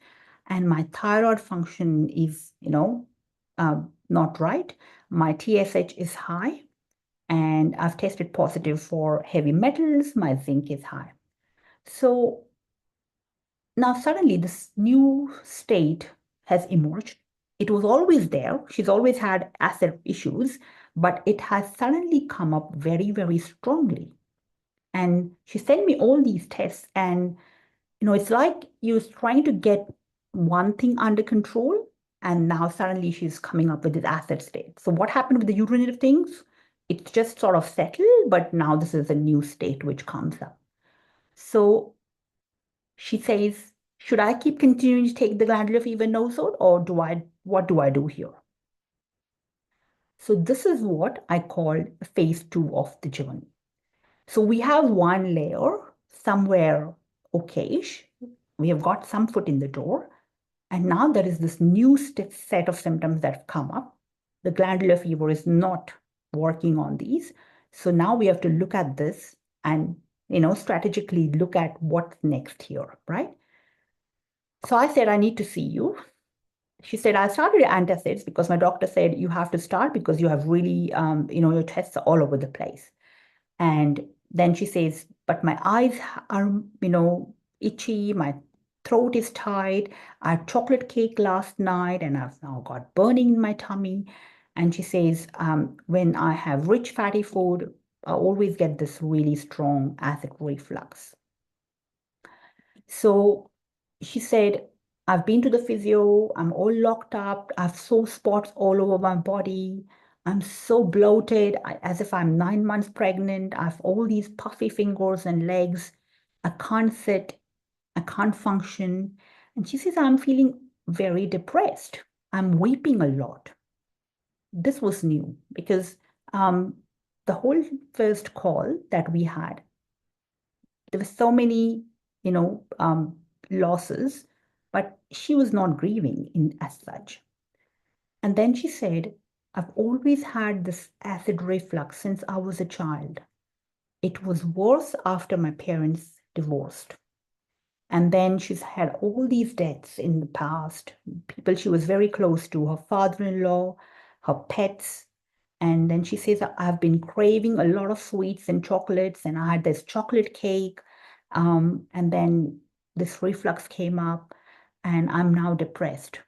and my thyroid function is, not right. My TSH is high, and I've tested positive for heavy metals. My zinc is high. So now suddenly this new state has emerged. It was always there. She's always had acid issues, but it has suddenly come up very, very strongly. And she sent me all these tests, and it's like you're trying to get one thing under control, and now suddenly she's coming up with this acid state. So what happened with the urinary things? It's just sort of settled, but now this is a new state which comes up. So she says, should I keep continuing to take the glandular fever nosode, or what do I do here? So this is what I call phase 2 of the journey. So we have one layer somewhere okayish. We have got some foot in the door. And now there is this new set of symptoms that have come up. The glandular fever is not working on these. So now we have to look at this and, strategically look at what's next here, right? So I said, I need to see you. She said, I started antacids because my doctor said you have to start because you have really, your tests are all over the place. And then she says, but my eyes are, itchy, my throat is tight. I had chocolate cake last night and I've now got burning in my tummy. And she says, when I have rich fatty food, I always get this really strong acid reflux. So she said, I've been to the physio, I'm all locked up, I have sore spots all over my body. I'm so bloated, as if I'm 9 months pregnant. I have all these puffy fingers and legs. I can't sit, I can't function. And she says, I'm feeling very depressed. I'm weeping a lot. This was new because the whole first call that we had, there were so many, losses, but she was not grieving as such. And then she said, I've always had this acid reflux since I was a child. It was worse after my parents divorced. And then she's had all these deaths in the past, people she was very close to, her father-in-law, her pets. And then she says, I've been craving a lot of sweets and chocolates, and I had this chocolate cake. And then this reflux came up, and I'm now depressed.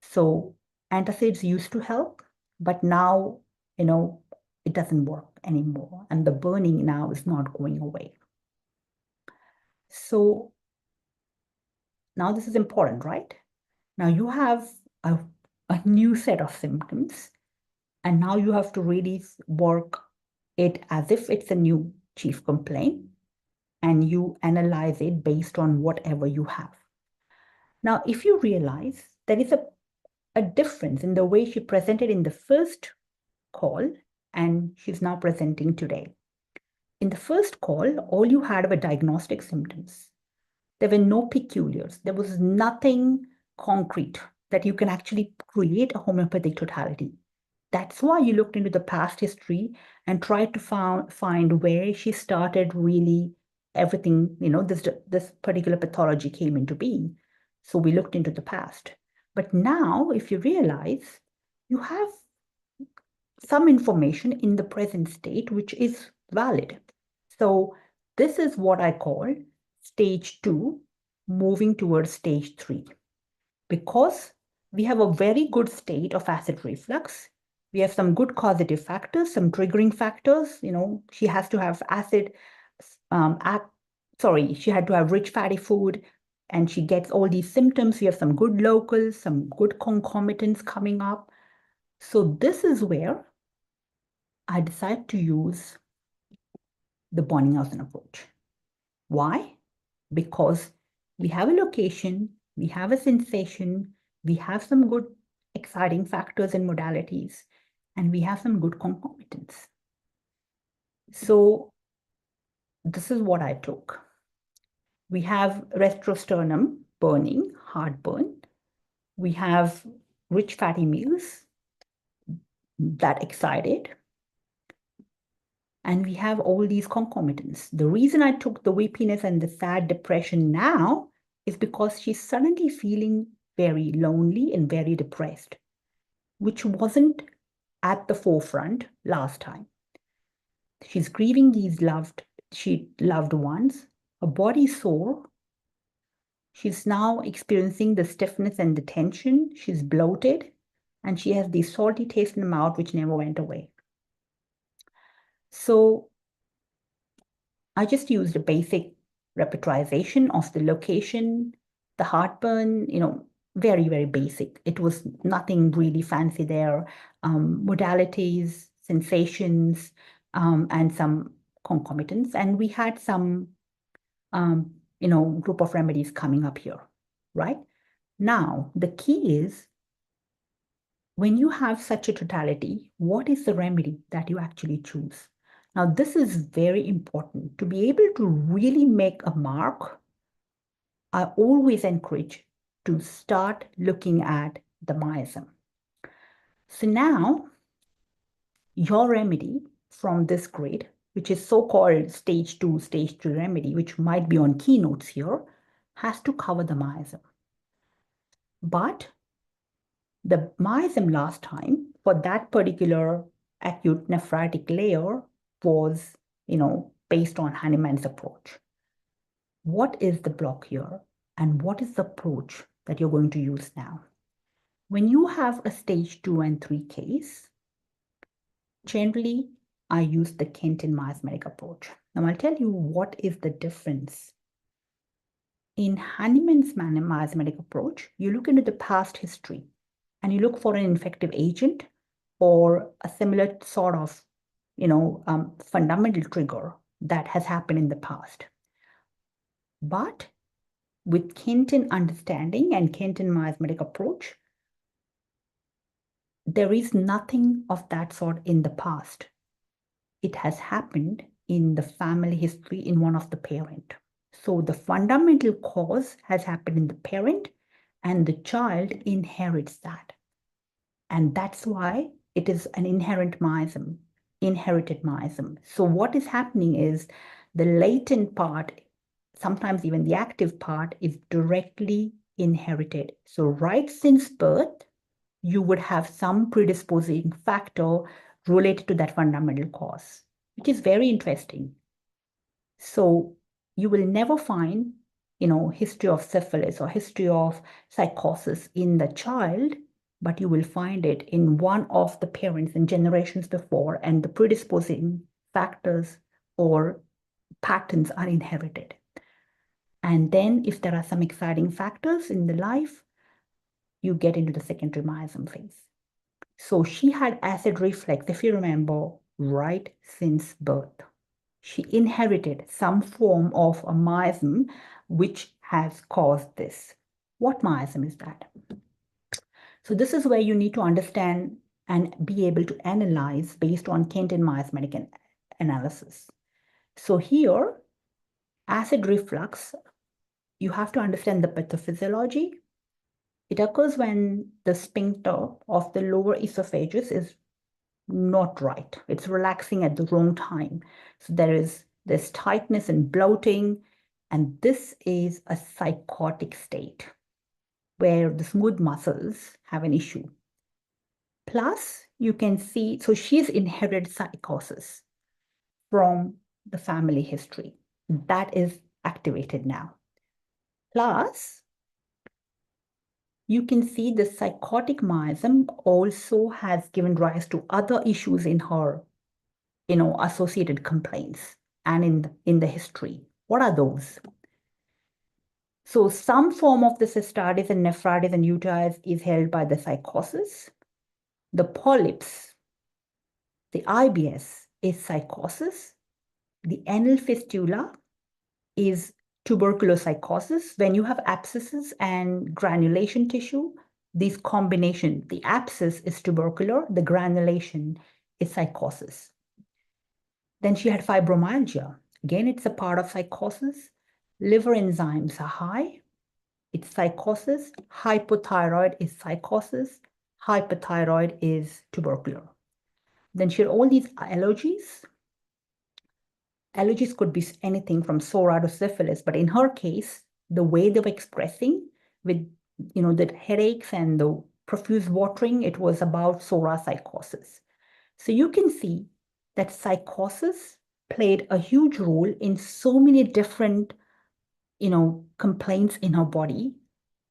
So antacids used to help, but now, it doesn't work anymore. And the burning now is not going away. So now this is important, right? Now you have a new set of symptoms, and now you have to really work it as if it's a new chief complaint, and you analyze it based on whatever you have. Now, if you realize there is a difference in the way she presented in the first call and she's now presenting today. in the first call, all you had were diagnostic symptoms. There were no peculiars. There was nothing concrete that you can actually create a homeopathic totality. That's why you looked into the past history and tried to find where she started really everything, this particular pathology came into being. So we looked into the past. But now, if you realize, you have some information in the present state, which is valid. So this is what I call stage 2, moving towards stage 3. Because we have a very good state of acid reflux, we have some good causative factors, some triggering factors. She has to have she had to have rich fatty food, and she gets all these symptoms. We have some good locals, some good concomitants coming up. So this is where I decide to use the Bonninghausen approach. Why? Because we have a location, we have a sensation, we have some good exciting factors and modalities, and we have some good concomitants. So this is what I took. We have retrosternum burning, heartburn. We have rich fatty meals that excited. And we have all these concomitants. The reason I took the weepiness and the sad depression now is because she's suddenly feeling very lonely and very depressed, which wasn't at the forefront last time. She's grieving these loved ones. Her body's sore. She's now experiencing the stiffness and the tension. She's bloated, and she has the salty taste in the mouth, which never went away. So I just used a basic repertorization of the location, the heartburn, very, very basic. It was nothing really fancy there. Modalities, sensations, and some concomitants. And we had some, group of remedies coming up here, right? Now, the key is, when you have such a totality, what is the remedy that you actually choose? Now, this is very important. To be able to really make a mark, I always encourage to start looking at the miasm. So now, your remedy from this grade, which is so-called stage 2, stage 3 remedy, which might be on keynotes here, has to cover the miasm. But the miasm last time for that particular acute nephritic layer was, based on Hahnemann's approach. What is the block here, and what is the approach that you're going to use now? When you have a stage 2 and 3 case, generally, I use the Kenton miasmatic approach. Now, I'll tell you what is the difference. In Hahnemann's miasmatic approach, you look into the past history, and you look for an infective agent or a similar sort of, fundamental trigger that has happened in the past. But with Kenton understanding and Kenton miasmatic approach, there is nothing of that sort in the past. It has happened in the family history in one of the parent. So the fundamental cause has happened in the parent, and the child inherits that. And that's why it is an inherited miasm. So what is happening is the latent part, sometimes even the active part, is directly inherited. So right since birth, you would have some predisposing factor related to that fundamental cause, which is very interesting. So you will never find, history of syphilis or history of psychosis in the child, but you will find it in one of the parents in generations before, and the predisposing factors or patterns are inherited. And then if there are some exciting factors in the life, you get into the secondary miasm phase. So she had acid reflux, if you remember, right since birth. She inherited some form of a miasm which has caused this. What miasm is that? So this is where you need to understand and be able to analyze based on Kenton miasmatic analysis. So here, acid reflux, you have to understand the pathophysiology. It occurs when the sphincter of the lower esophagus is not right. It's relaxing at the wrong time. So there's tightness and bloating, and this is a psychotic state where the smooth muscles have an issue. Plus, you can see, so she's inherited psychosis from the family history. That is activated now. Plus, you can see the psychotic miasm also has given rise to other issues in her, associated complaints and in the history. What are those? So some form of the cystitis and nephritis and UTIs is held by the psychosis. The polyps, the IBS is psychosis. The anal fistula is tuberculopsychosis. When you have abscesses and granulation tissue, these combination, the abscess is tubercular, the granulation is psychosis. Then she had fibromyalgia. Again, it's a part of psychosis. Liver enzymes are high. It's psychosis. Hypothyroid is psychosis. Hyperthyroid is tubercular. Then she had all these allergies. Allergies could be anything from psoriasis to syphilis, but in her case, the way they were expressing with, the headaches and the profuse watering, it was about psoriasis psychosis. So you can see that psychosis played a huge role in so many different, complaints in her body.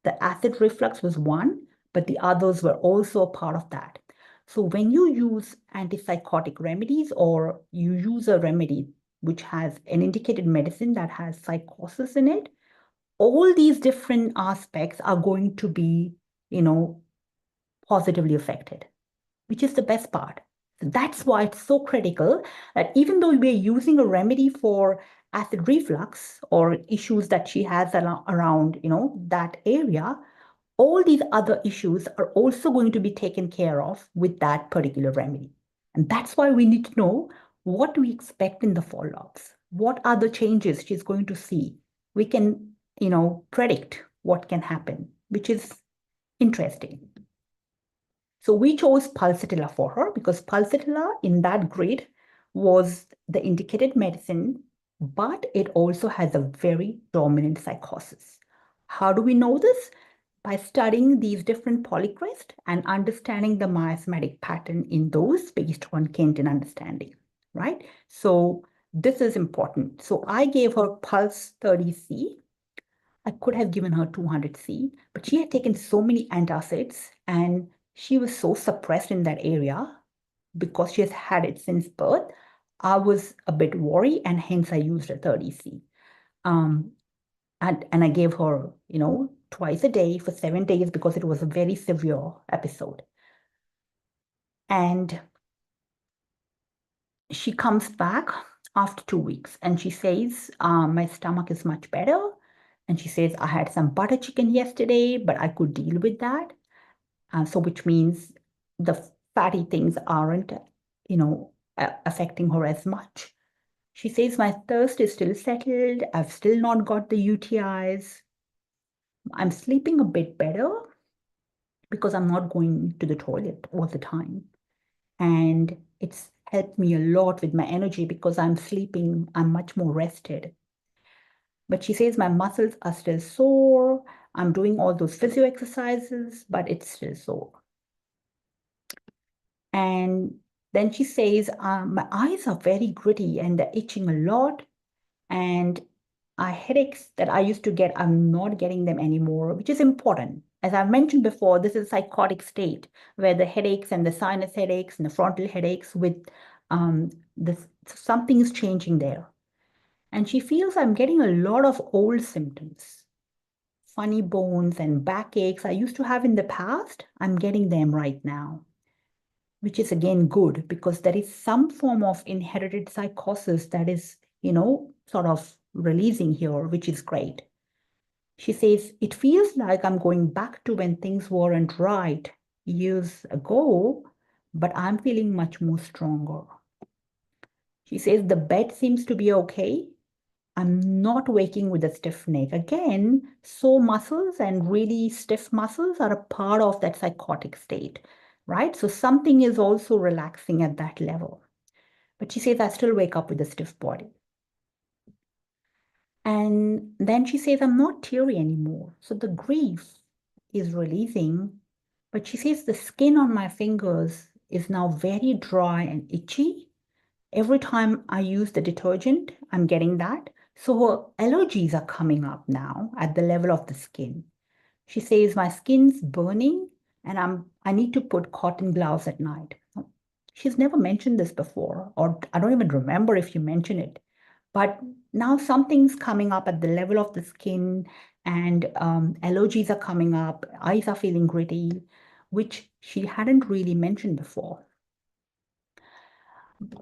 The acid reflux was one, but the others were also a part of that. So when you use antipsychotic remedies or you use a remedy which has an indicated medicine that has psychosis in it, all these different aspects are going to be, positively affected, which is the best part. That's why it's so critical that even though we're using a remedy for acid reflux or issues that she has around, that area, all these other issues are also going to be taken care of with that particular remedy. And that's why we need to know what do we expect in the follow-ups. What are the changes she's going to see? We can, predict what can happen, which is interesting. So we chose pulsatilla for her because pulsatilla in that grade was the indicated medicine, but it also has a very dominant psychosis. How do we know this? By studying these different polycrests and understanding the miasmatic pattern in those based on Kentian understanding, right? So this is important. So I gave her pulse 30C. I could have given her 200C, but she had taken so many antacids and she was so suppressed in that area because she has had it since birth. I was a bit worried and hence I used a 30C. And I gave her, twice a day for 7 days because it was a very severe episode. And she comes back after 2 weeks and she says, my stomach is much better. And she says, I had some butter chicken yesterday, but I could deal with that. So which means the fatty things aren't, affecting her as much. She says, my thirst is still settled. I've still not got the UTIs. I'm sleeping a bit better because I'm not going to the toilet all the time. And it's helped me a lot with my energy because I'm sleeping, I'm much more rested. But she says my muscles are still sore. I'm doing all those physio exercises, but it's still sore. And then she says, my eyes are very gritty and they're itching a lot. And headaches that I used to get, I'm not getting them anymore, which is important. As I've mentioned before, this is a psychotic state where the headaches and the sinus headaches and the frontal headaches with something is changing there. And she feels I'm getting a lot of old symptoms. Funny bones and backaches I used to have in the past, I'm getting them right now, which is again good because there is some form of inherited psychosis that is, sort of releasing here, which is great. She says, it feels like I'm going back to when things weren't right years ago, but I'm feeling much more stronger. She says, the bed seems to be okay. I'm not waking with a stiff neck. Again, sore muscles and really stiff muscles are a part of that psychotic state, right? So something is also relaxing at that level. But she says, I still wake up with a stiff body. And then she says, I'm not teary anymore. So the grief is releasing. But she says, the skin on my fingers is now very dry and itchy. Every time I use the detergent, I'm getting that. So her allergies are coming up now at the level of the skin. She says, my skin's burning and I need to put cotton gloves at night. She's never mentioned this before, or I don't even remember if you mentioned it. But now something's coming up at the level of the skin and allergies are coming up, eyes are feeling gritty, which she hadn't really mentioned before.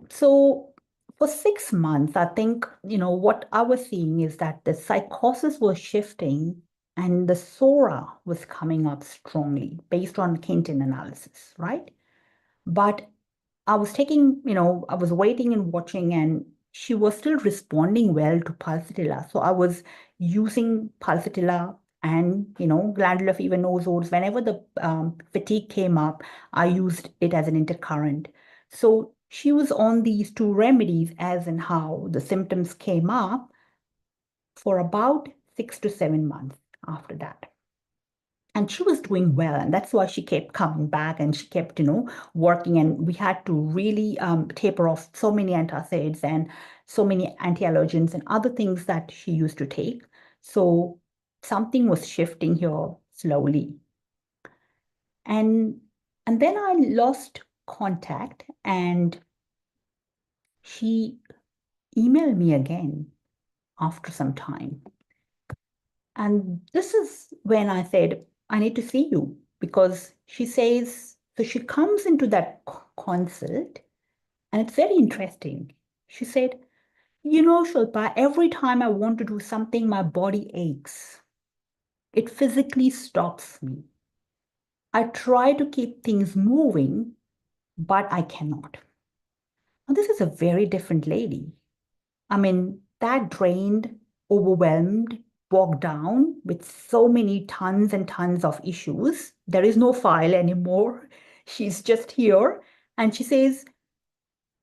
So for 6 months, I think, what I was seeing is that the psychosis was shifting and the SORA was coming up strongly based on Quintin analysis, right? But I was I was waiting and watching, and she was still responding well to pulsatilla. So I was using pulsatilla and, glandular fever nosodes. Whenever the fatigue came up, I used it as an intercurrent. So she was on these two remedies as and how the symptoms came up for about 6 to 7 months after that. And she was doing well, and that's why she kept coming back and she kept, working. And we had to really taper off so many antacids and so many anti-allergens and other things that she used to take. So something was shifting here slowly. And then I lost contact, and she emailed me again after some time. And this is when I said, I need to see you, because she says, so she comes into that consult, and it's very interesting. She said, Shilpa, every time I want to do something, my body aches. It physically stops me. I try to keep things moving, but I cannot. Now, this is a very different lady. I mean, that drained, overwhelmed, bogged down with so many tons and tons of issues. There is no file anymore. She's just here. And she says,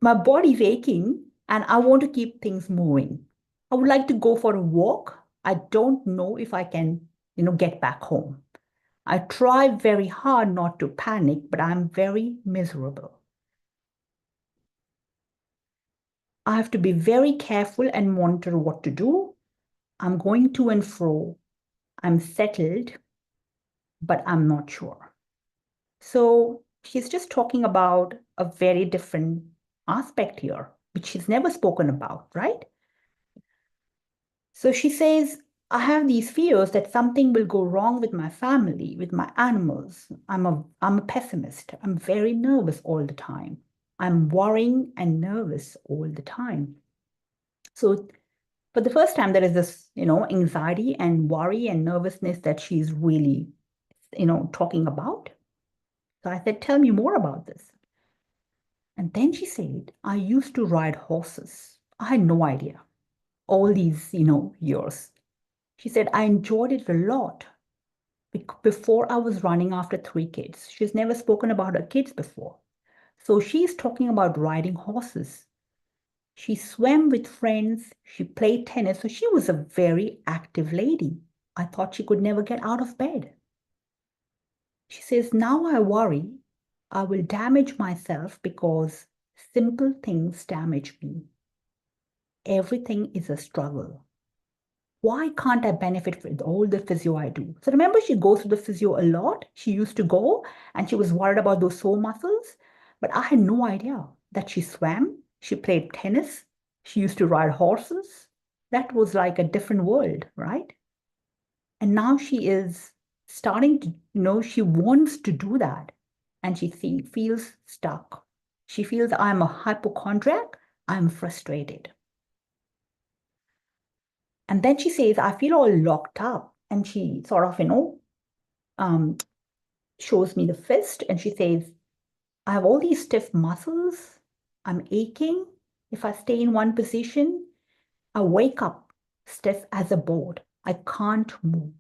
my body's aching and I want to keep things moving. I would like to go for a walk. I don't know if I can, get back home. I try very hard not to panic, but I'm very miserable. I have to be very careful and monitor what to do. I'm going to and fro. I'm settled, but I'm not sure. So she's just talking about a very different aspect here, which she's never spoken about, right? So she says, I have these fears that something will go wrong with my family, with my animals. I'm a pessimist. I'm very nervous all the time. I'm worrying and nervous all the time. So for the first time, there is this, anxiety and worry and nervousness that she's really, talking about. So I said, tell me more about this. And then she said, I used to ride horses. I had no idea. All these, years. She said, I enjoyed it a lot before I was running after 3 kids. She's never spoken about her kids before. So she's talking about riding horses. She swam with friends. She played tennis. So she was a very active lady. I thought she could never get out of bed. She says, now I worry I will damage myself because simple things damage me. Everything is a struggle. Why can't I benefit with all the physio I do? So remember, she goes to the physio a lot. She used to go and she was worried about those sore muscles. But I had no idea that she swam, she played tennis, she used to ride horses. That was like a different world, right? And now she is starting to, she wants to do that. And she feels stuck. She feels, I'm a hypochondriac, I'm frustrated. And then she says, I feel all locked up. And she sort of, shows me the fist. And she says, I have all these stiff muscles. I'm aching. If I stay in one position, I wake up stiff as a board. I can't move.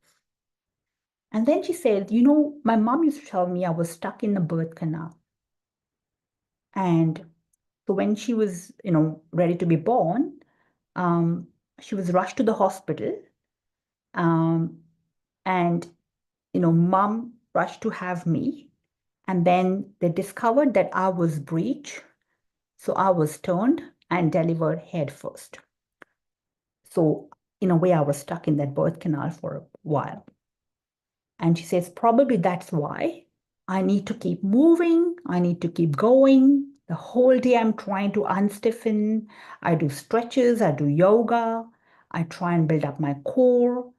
And then she said, you know, my mom used to tell me I was stuck in the birth canal. And so when she was, ready to be born, she was rushed to the hospital. And, mom rushed to have me. And then they discovered that I was breech. So I was turned and delivered head first. So in a way, I was stuck in that birth canal for a while. And she says, probably that's why I need to keep moving. I need to keep going. The whole day I'm trying to unstiffen. I do stretches, I do yoga. I try and build up my core.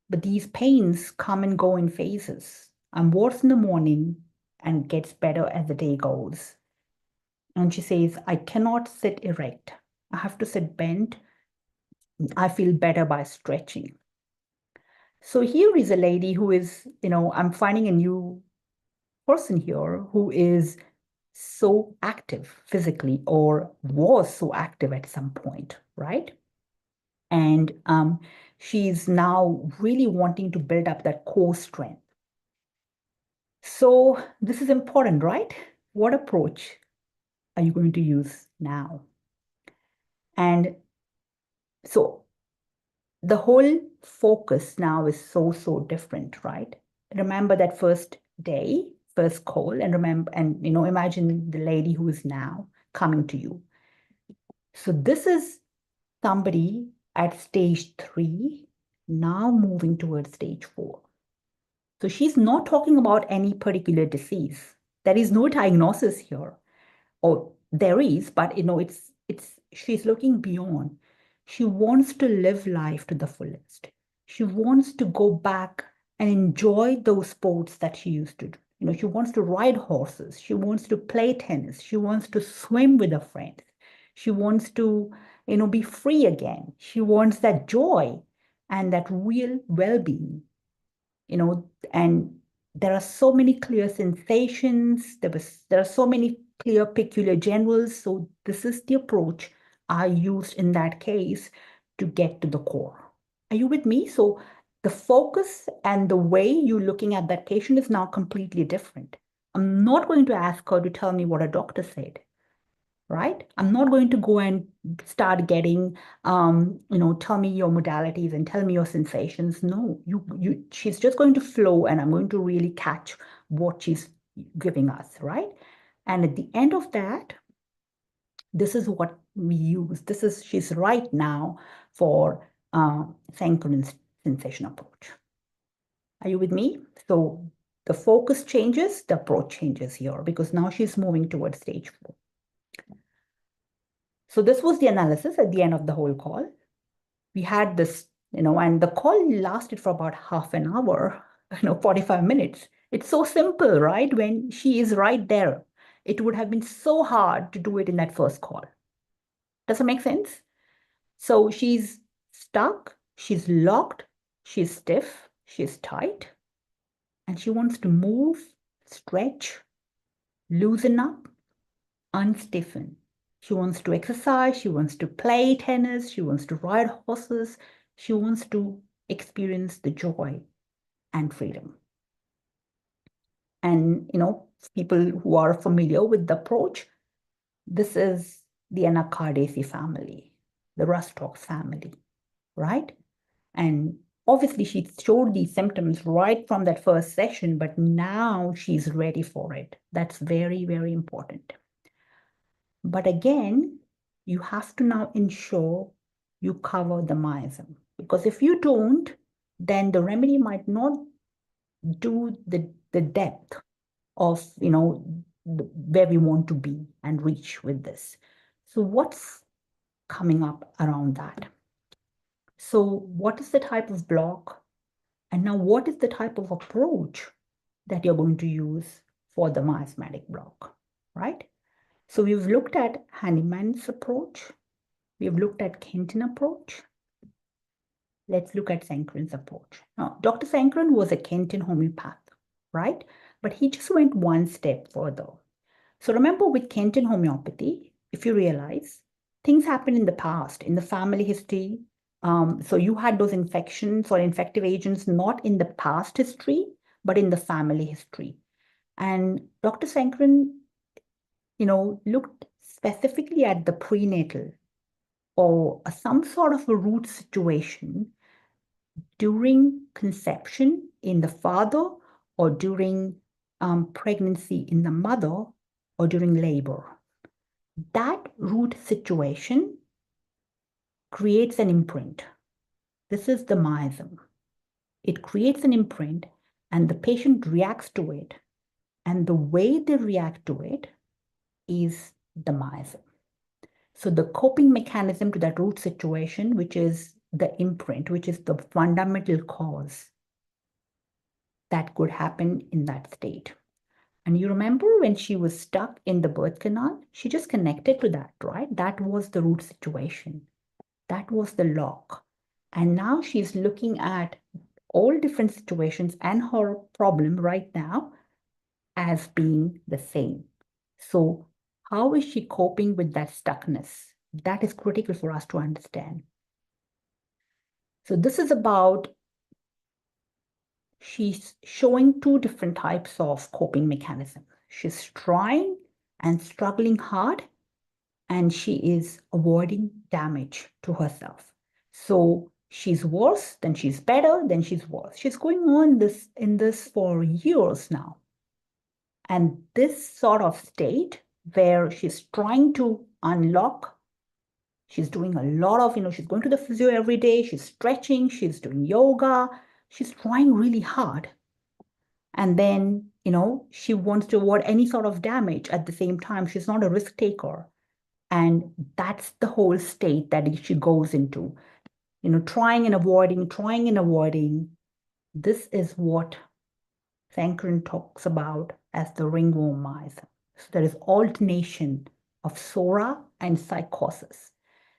But these pains come and go in phases. I'm worse in the morning and gets better as the day goes. And she says, I cannot sit erect. I have to sit bent. I feel better by stretching. So here is a lady who is, I'm finding a new person here who is so active physically or was so active at some point, right? And she's now really wanting to build up that core strength. So this is important, right? What approach are you going to use now? And so the whole focus now is so different, right? Remember that first day, first call, and remember, and imagine the lady who is now coming to you. So this is somebody at stage 3, now moving towards stage 4. So she's not talking about any particular disease. There is no diagnosis here. Or there is, but she's looking beyond. She wants to live life to the fullest. She wants to go back and enjoy those sports that she used to do. She wants to ride horses. She wants to play tennis. She wants to swim with her friends. She wants to, be free again. She wants that joy and that real well-being, and there are so many clear sensations. There are so many clear peculiar generals. So this is the approach I used in that case to get to the core. Are you with me? So the focus and the way you're looking at that patient is now completely different. I'm not going to ask her to tell me what a doctor said, right? I'm not going to go and start getting, tell me your modalities and tell me your sensations. No, she's just going to flow, and I'm going to really catch what she's giving us, right? And at the end of that, this is what we use. She's right now for synchronous sensation approach. Are you with me? So the focus changes, the approach changes here, because now she's moving towards stage 4. So this was the analysis at the end of the whole call. We had this, and the call lasted for about half an hour, 45 minutes. It's so simple, right? When she is right there, it would have been so hard to do it in that first call. Does it make sense? So she's stuck, she's locked, she's stiff, she's tight, and she wants to move, stretch, loosen up, unstiffen. She wants to exercise, she wants to play tennis, she wants to ride horses, she wants to experience the joy and freedom. And, people who are familiar with the approach, this is the Anacardesi family, the Rustock family, right? And obviously she showed these symptoms right from that first session, but now she's ready for it. That's very, very important. But again, you have to now ensure you cover the miasm, because if you don't, then the remedy might not do the depth of, where we want to be and reach with this. So what's coming up around that? So what is the type of block? And now what is the type of approach that you're going to use for the miasmatic block, right? So we've looked at Hahnemann's approach. We've looked at Kenton approach. Let's look at Sankran's approach. Now, Dr. Sankran was a Kenton homeopath, right? But he just went one step further. So remember, with Kenton homeopathy, if you realize, things happen in the past, in the family history. So you had those infections or infective agents not in the past history, but in the family history. And Dr. Sankaran, looked specifically at the prenatal or some sort of a root situation during conception in the father or during pregnancy in the mother or during labor. That root situation creates an imprint. This is the miasm. It creates an imprint and the patient reacts to it. And the way they react to it is the miasm. So the coping mechanism to that root situation, which is the imprint, which is the fundamental cause that could happen in that state. And you remember when she was stuck in the birth canal, she just connected to that, right? That was the root situation. That was the lock. And now she's looking at all different situations and her problem right now as being the same. So how is she coping with that stuckness? That is critical for us to understand. So this is about, she's showing two different types of coping mechanisms. She's trying and struggling hard, and she is avoiding damage to herself. So she's worse, then she's better, then she's worse. She's going on in this for years now. And this sort of state where she's trying to unlock, she's doing a lot of, she's going to the physio every day, she's stretching, she's doing yoga, she's trying really hard. And then, she wants to avoid any sort of damage at the same time. She's not a risk taker. And that's the whole state that she goes into, trying and avoiding. This is what Sankaran talks about as the ringworm miasm. So there is alternation of sora and psychosis.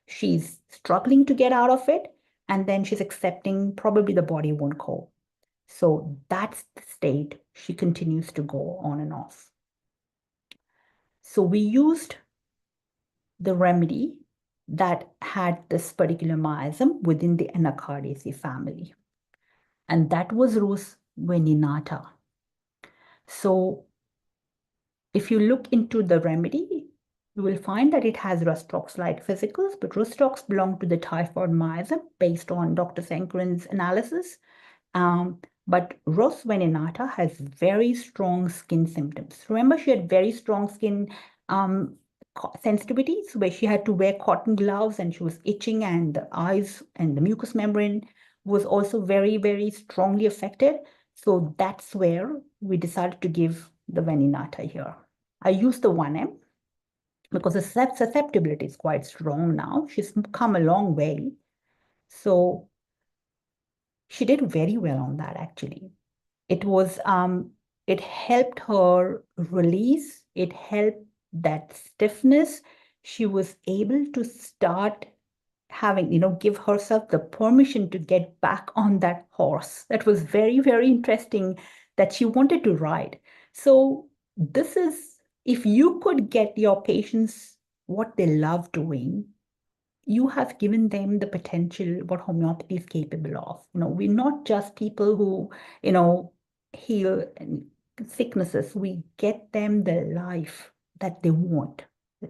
She's struggling to get out of it, and then she's accepting probably the body won't cope. So that's the state she continues to go on and off. So we used the remedy that had this particular miasm within the Anacardiaceae family, and that was Rus veninata. So if you look into the remedy, you will find that it has Rustrox-like physicals, but Rustrox belong to the typhoid miasm based on Dr. Sankaran's analysis. But Rus veninata has very strong skin symptoms. Remember, she had very strong skin sensitivities where she had to wear cotton gloves and she was itching, and the eyes and the mucous membrane was also very, very strongly affected. So that's where we decided to give the veninata here. I used the 1M because the susceptibility is quite strong now. She's come a long way. So she did very well on that, actually. It was, it helped her release. It helped that stiffness. She was able to start having, give herself the permission to get back on that horse. That was very, very interesting that she wanted to ride. So this is, if you could get your patients what they love doing, you have given them the potential what homeopathy is capable of. We're not just people who, heal sicknesses. We get them the life that they want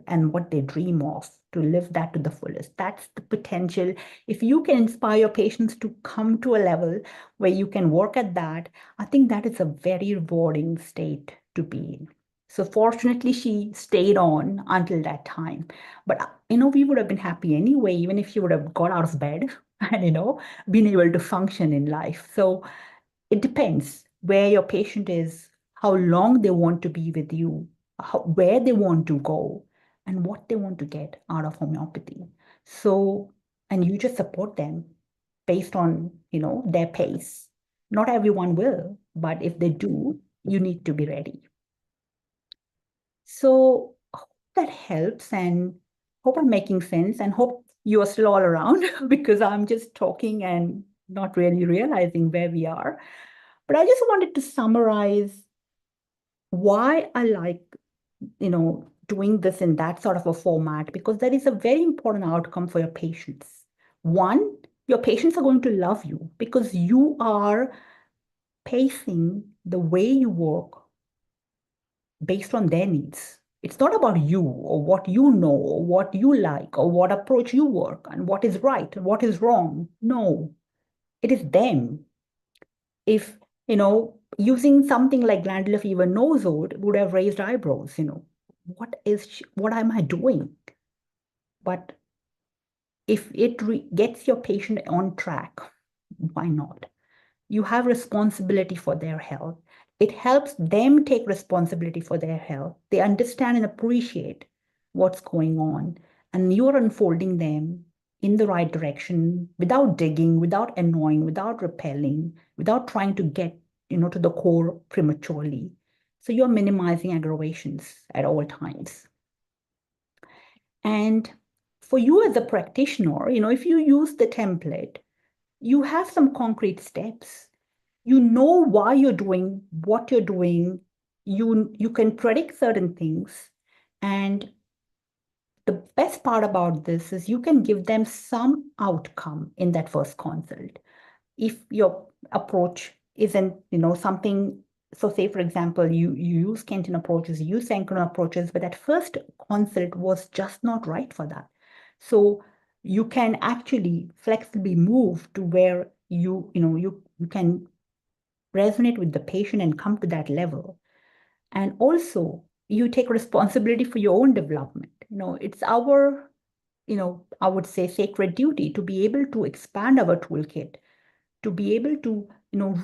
and what they dream of, to live that to the fullest. That's the potential. If you can inspire your patients to come to a level where you can work at that, I think that is a very rewarding state to be in. So fortunately, she stayed on until that time. But, we would have been happy anyway, even if she would have got out of bed and, been able to function in life. So it depends where your patient is, how long they want to be with you, where they want to go, and what they want to get out of homeopathy. So, and you just support them based on, their pace. Not everyone will, but if they do, you need to be ready. So hope that helps, and hope I'm making sense, and hope you are still all around because I'm just talking and not really realizing where we are. But I just wanted to summarize why I like doing this in that sort of a format, because there is a very important outcome for your patients. One, your patients are going to love you because you are pacing the way you work based on their needs. It's not about you or what you know or what you like or what approach you work and what is right and what is wrong. No, it is them. If, using something like glandular fever nosode would have raised eyebrows, what am I doing? But if it gets your patient on track, why not? You have responsibility for their health. It helps them take responsibility for their health. They understand and appreciate what's going on, and you're unfolding them in the right direction without digging, without annoying, without repelling, without trying to get, to the core prematurely. So you're minimizing aggravations at all times. And for you as a practitioner, if you use the template, you have some concrete steps. You know why you're doing what you're doing. You can predict certain things. And the best part about this is you can give them some outcome in that first consult. If your approach isn't, something, so say, for example, you use Kenton approaches, you use Sankaran approaches, but that first consult was just not right for that. So you can actually flexibly move to where you can resonate with the patient and come to that level. And also, you take responsibility for your own development. It's our, I would say, sacred duty to be able to expand our toolkit, to be able to,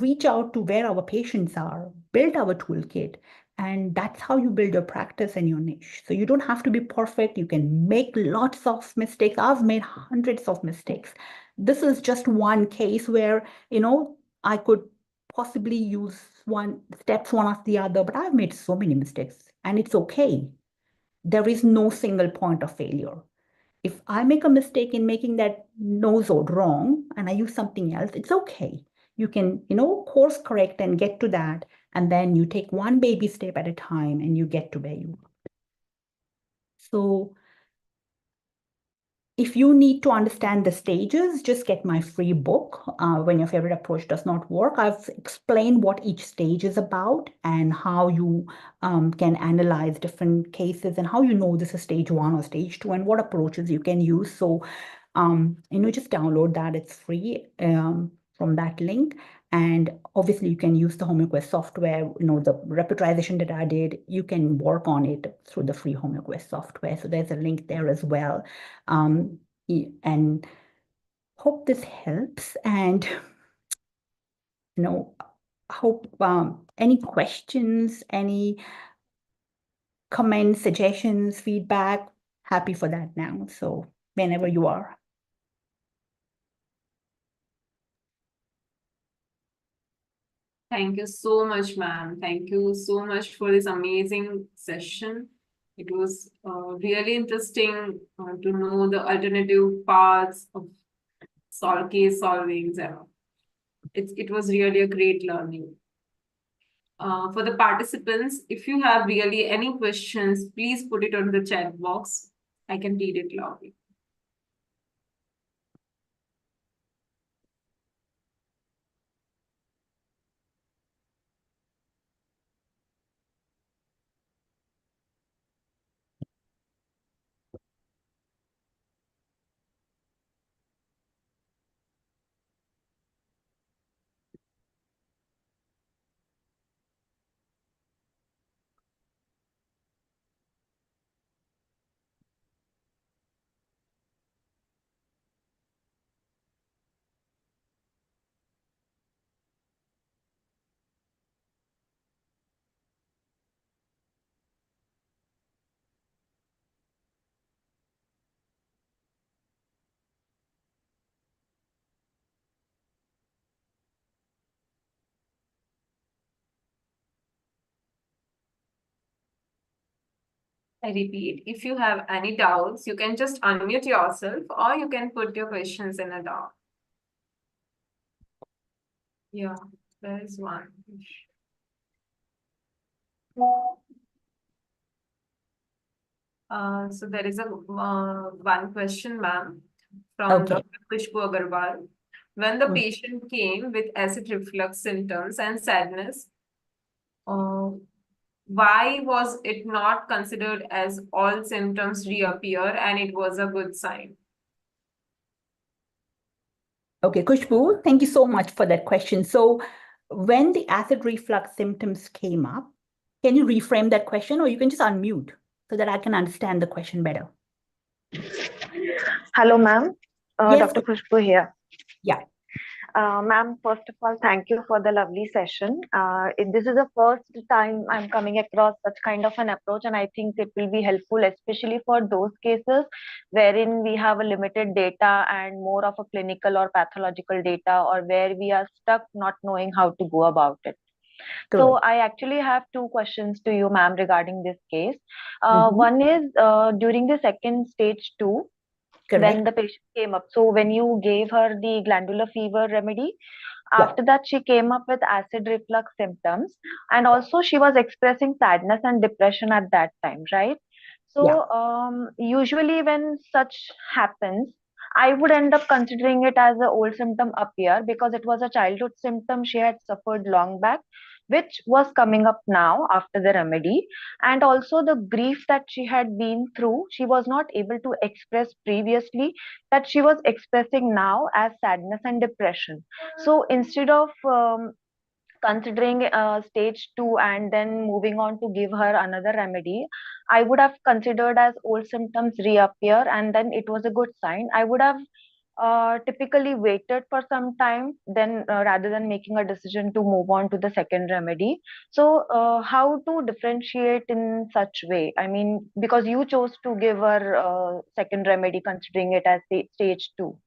reach out to where our patients are, build our toolkit. And that's how you build your practice and your niche. So you don't have to be perfect. You can make lots of mistakes. I've made hundreds of mistakes. This is just one case where, I could possibly use steps one after the other, but I've made so many mistakes and it's okay. There is no single point of failure. If I make a mistake in making that nosode wrong and I use something else, it's okay. You can, course correct and get to that. And then you take one baby step at a time and you get to where you want. So if you need to understand the stages, just get my free book, When Your Favorite Approach Does Not Work. I've explained what each stage is about and how you can analyze different cases and how you know this is stage 1 or stage 2 and what approaches you can use. So, just download that. It's free from that link. And obviously, you can use the HomeoQuest software, the repertorization that I did, you can work on it through the free HomeoQuest software. So there's a link there as well. And hope this helps. And, hope any questions, any comments, suggestions, feedback, happy for that now. So whenever you are. Thank you so much, ma'am. Thank you so much for this amazing session. It was really interesting to know the alternative paths of case solving. It was really a great learning. For the participants, if you have really any questions, please put it on the chat box. I can read it loudly. I repeat, if you have any doubts, you can just unmute yourself or you can put your questions in a doc. Yeah, there is one. So there is a one question, ma'am, from Okay. Dr. Khushbu Agarwal. When the Mm. patient came with acid reflux symptoms and sadness, uh, why was it not considered as all symptoms reappear and it was a good sign? Okay, Kushbu, thank you so much for that question. So when the acid reflux symptoms came up, can you reframe that question, or you can just unmute so that I can understand the question better? Hello, ma'am. Yes. Dr. Khushbu here. Yeah. Ma'am, first of all, thank you for the lovely session. This is the first time I'm coming across such kind of an approach, and I think it will be helpful, especially for those cases wherein we have a limited data and more of a clinical or pathological data, or where we are stuck not knowing how to go about it. So Correct. I actually have two questions to you, ma'am, regarding this case. Mhm. One is during the second stage two, when Correct. the patient came up. So when you gave her the glandular fever remedy, Yeah. after that she came up with acid reflux symptoms, and also she was expressing sadness and depression at that time, right? Yeah. So usually when such happens, I would end up considering it as a old symptom appear, because it was a childhood symptom she had suffered long back, which was coming up now after the remedy. And also the grief that she had been through, she was not able to express previously, that she was expressing now as sadness and depression. So instead of considering stage 2 and then moving on to give her another remedy, I would have considered as old symptoms reappear and then it was a good sign. I would have typically waited for some time, then rather than making a decision to move on to the second remedy. So how to differentiate in such way? I mean, because you chose to give her second remedy considering it as the stage 2.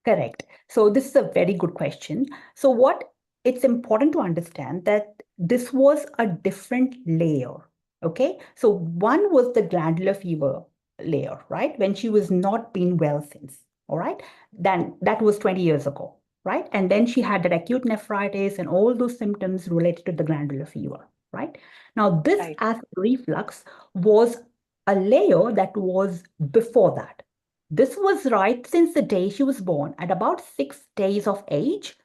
Correct. So this is a very good question. So what it's important to understand that this was a different layer. Okay. So one was the glandular fever layer, right? When she was not been well since. All right. Then that was 20 years ago, right? And then she had that acute nephritis and all those symptoms related to the glandular fever, right? Now, this Right. acid reflux was a layer that was before that. This was right since the day she was born. At about 6 days of age,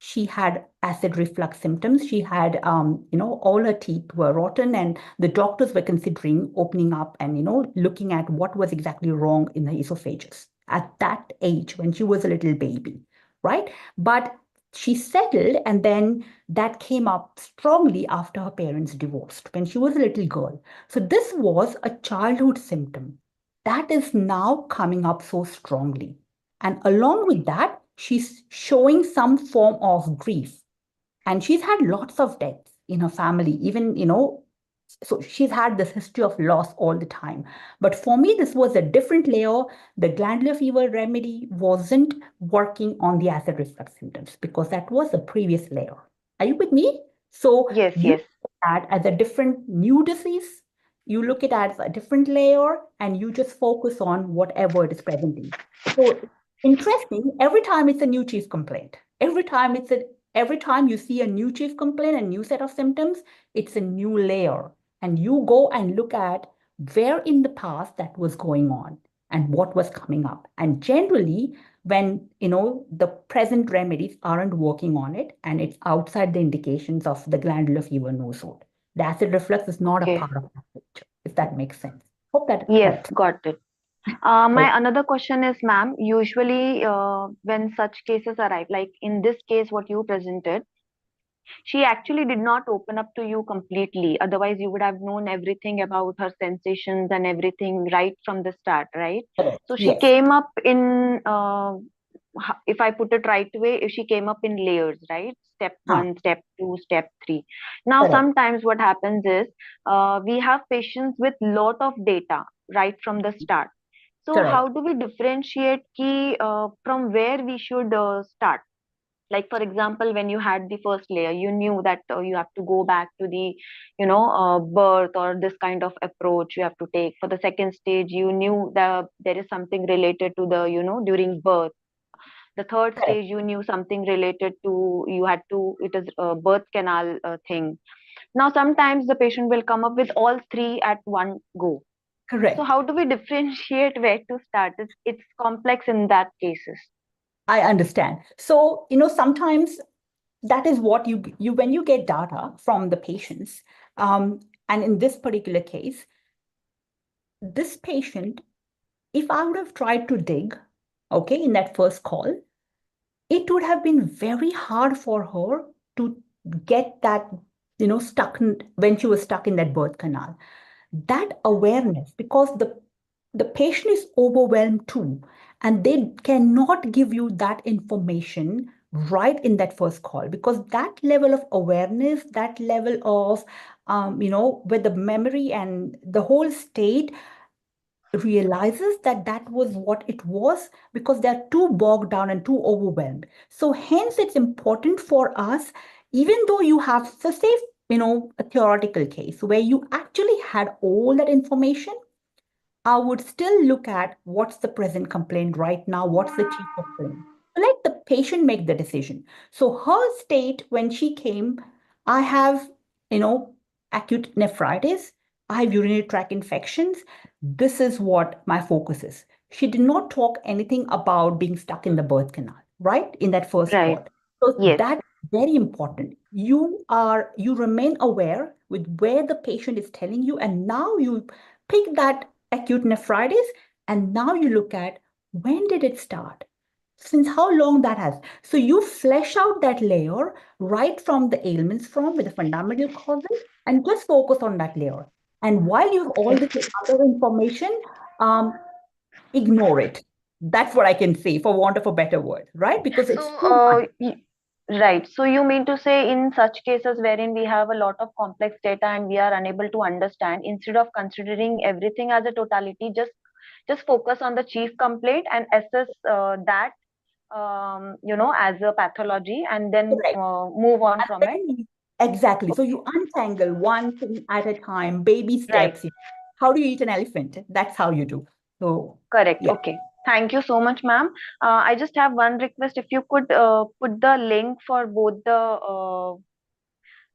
she had acid reflux symptoms. She had, all her teeth were rotten, and the doctors were considering opening up and, looking at what was exactly wrong in the esophagus at that age when she was a little baby, right? But she settled, and then that came up strongly after her parents divorced when she was a little girl. So this was a childhood symptom that is now coming up so strongly. And along with that, she's showing some form of grief. And she's had lots of deaths in her family, even, so she's had this history of loss all the time. But for me, this was a different layer. The glandular fever remedy wasn't working on the acid reflux symptoms because that was the previous layer. Are you with me? So Yes, you yes. look at as a different new disease, you look at it as a different layer, and you just focus on whatever it is presenting. So interesting, every time it's a new chief complaint. Every time you see a new chief complaint, a new set of symptoms, it's a new layer. And you go and look at where in the past that was going on and what was coming up. And generally, when the present remedies aren't working on it and it's outside the indications of the glandular fever nodule, the acid reflux is not a Okay. part of that picture, if that makes sense. Hope that Yes, helps. got it. Oh, My another question is, ma'am, usually when such cases arrive, like in this case, what you presented, she actually did not open up to you completely. Otherwise, you would have known everything about her sensations and everything right from the start, right? correct. So she Yes, came up in, if I put it right way, if she came up in layers, right? Step huh, 1, step 2, step 3. Now, correct, sometimes what happens is we have patients with lot of data right from the start. So how correct, do we differentiate key from where we should start? Like for example, when you had the first layer, you knew that you have to go back to the birth, or this kind of approach you have to take. For the second stage, you knew that there is something related to the during birth. The third correct, stage, you knew something related to, you had to, it is a birth canal thing. Now sometimes the patient will come up with all three at one go. Correct. So how do we differentiate where to start? It's complex in that cases. I understand. So, sometimes that is what you when you get data from the patients, and in this particular case, this patient, if I would have tried to dig, okay, in that first call, it would have been very hard for her to get that, when she was stuck in that birth canal. That awareness, because the patient is overwhelmed too, and they cannot give you that information right in that first call, because that level of awareness, that level of with the memory and the whole state realizes that that was what it was, because they're too bogged down and too overwhelmed. So hence it's important for us, even though you have, so say, a theoretical case where you actually had all that information, I would still look at what's the present complaint right now, what's the chief complaint. Let the patient make the decision. So her state when she came, I have, acute nephritis, I have urinary tract infections. This is what my focus is. She did not talk anything about being stuck in the birth canal, right? In that first Right. call. So Yes. that's very important. You remain aware with where the patient is telling you, and now you pick that acute nephritis, and now you look at when did it start, since how long that has. So you flesh out that layer right from the ailments from with the fundamental causes, and just focus on that layer. And while you have all this other information, ignore it. That's what I can say, for want of a better word, right? Because it's too much. Right. So you mean to say in such cases wherein we have a lot of complex data and we are unable to understand, instead of considering everything as a totality, just focus on the chief complaint and assess that as a pathology, and then Correct. move on And from it. then exactly. So you untangle one thing at a time, baby Right. steps. How do you eat an elephant? That's how you do. So Correct. yeah. Okay. Thank you so much, ma'am. I just have one request. If you could put the link for both the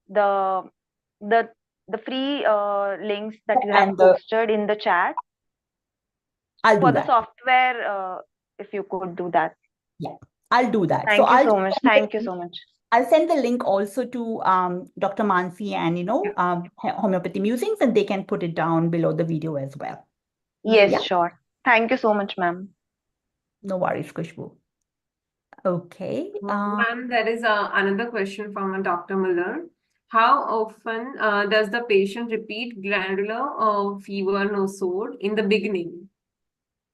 the the free links that you have And posted in the chat I'll for do the that. software, if you could do that. Yeah, I'll do that. So Thank you so much. Thank you so much. I'll send the link also to Dr. Mansi and Homeopathy Musings, and they can put it down below the video as well. Yes, Yeah. sure. Thank you so much, ma'am. No worries, Kushbu. Okay. Ma'am, there is another question from Dr. Miller. How often does the patient repeat glandular fever nosode in the beginning?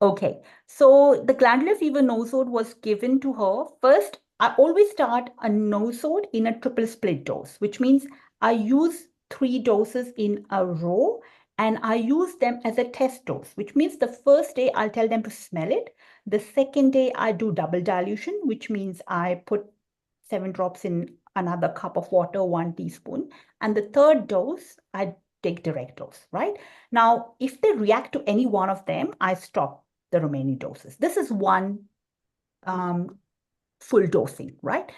Okay, so the glandular fever nosode was given to her. First, I always start a nosode in a triple split dose, which means I use 3 doses in a row, and I use them as a test dose, which means the first day I'll tell them to smell it. The second day I do double dilution, which means I put 7 drops in another cup of water, 1 teaspoon. And the third dose, I take direct dose, right? Now, if they react to any one of them, I stop the remaining doses. This is one full dosing, right?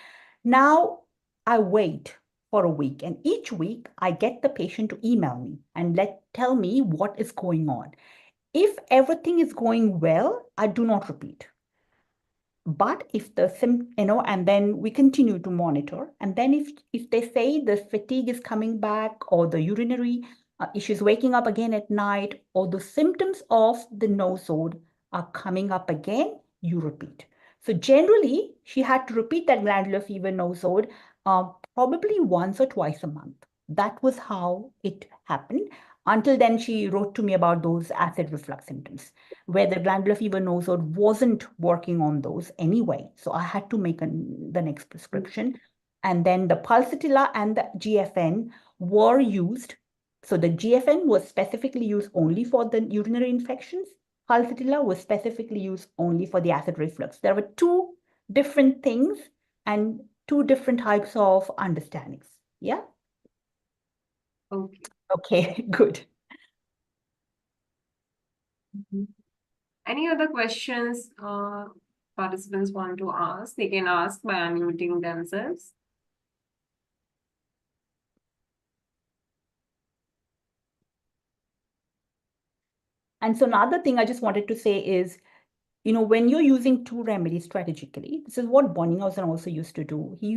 Now, I wait for a week, and each week I get the patient to email me and tell me what is going on. If everything is going well, I do not repeat. But if the and then we continue to monitor, and then if they say the fatigue is coming back, or the urinary issues waking up again at night, or the symptoms of the nosode are coming up again, you repeat. So generally, she had to repeat that glandular fever nosode probably once or twice a month. That was how it happened. Until then, she wrote to me about those acid reflux symptoms, where the glandular fever nosode wasn't working on those anyway. So I had to make the next prescription. And then the pulsatilla and the GFN were used. So the GFN was specifically used only for the urinary infections. Pulsatilla was specifically used only for the acid reflux. There were 2 different things and 2 different types of understandings. Yeah? Okay. Okay, good. Any other questions participants want to ask? They can ask by unmuting themselves. And so another thing I just wanted to say is, when you're using two remedies strategically, this is what Bonninghausen also used to do. He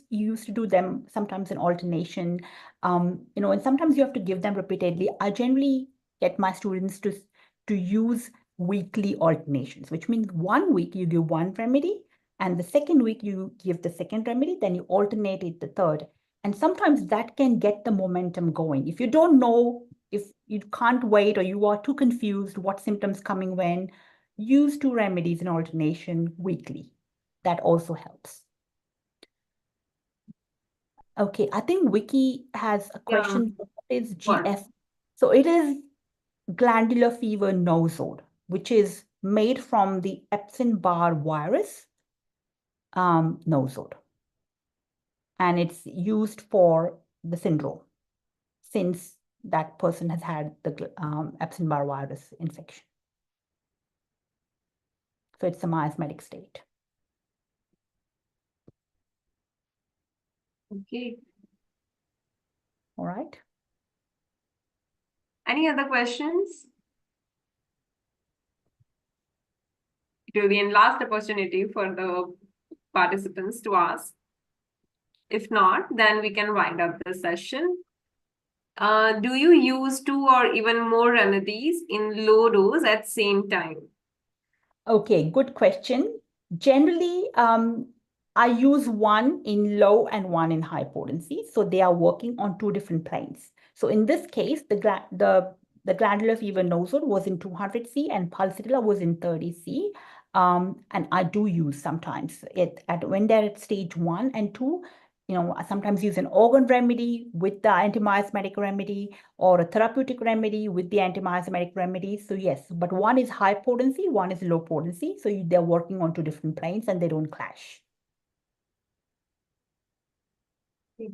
used to do them sometimes in alternation, and sometimes you have to give them repeatedly. I generally get my students to use weekly alternations, which means 1 week you give one remedy, and the second week you give the second remedy, then you alternate it the third. And sometimes that can get the momentum going. If you don't know, if you can't wait or you are too confused what symptoms coming when, use two remedies in alternation weekly. That also helps. Okay, I think Vicky has a question. What is GF? So it is glandular fever nosode, which is made from the Epstein-Barr virus nosode. And it's used for the syndrome since that person has had the Epstein-Barr virus infection. So it's a miasmatic state. Okay. All right. Any other questions? It will be a last opportunity for the participants to ask. If not, then we can wind up the session. Do you use 2 or even more remedies in low dose at same time? Okay, good question. Generally, I use one in low and one in high potency. So they are working on two different planes. So in this case, the glandular fever nosode was in 200 C and pulsatilla was in 30 C. And I do use sometimes when they're at stage 1 and 2, I sometimes use an organ remedy with the antimiasmatic remedy or a therapeutic remedy with the antimiasmatic remedy. So yes, but one is high potency, one is low potency. So they're working on two different planes and they don't clash. Okay.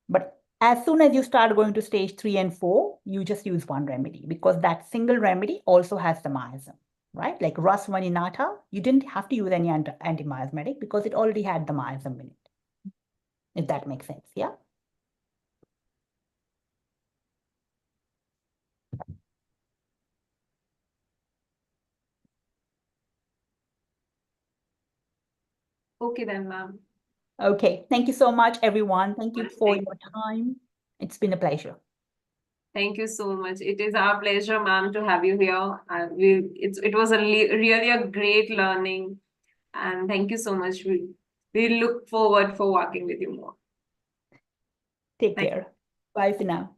But as soon as you start going to stage 3 and 4, you just use one remedy because that single remedy also has the miasm, right? Like Ras vaninata, you didn't have to use any antimiasmatic because it already had the miasm in it. If that makes sense, yeah? Okay then, ma'am. Okay, thank you so much, everyone. Thank you for your time. It's been a pleasure. Thank you so much. It is our pleasure, ma'am, to have you here. It was really a great learning. And thank you so much. We look forward for working with you more. Take Thank you. care. Bye for now.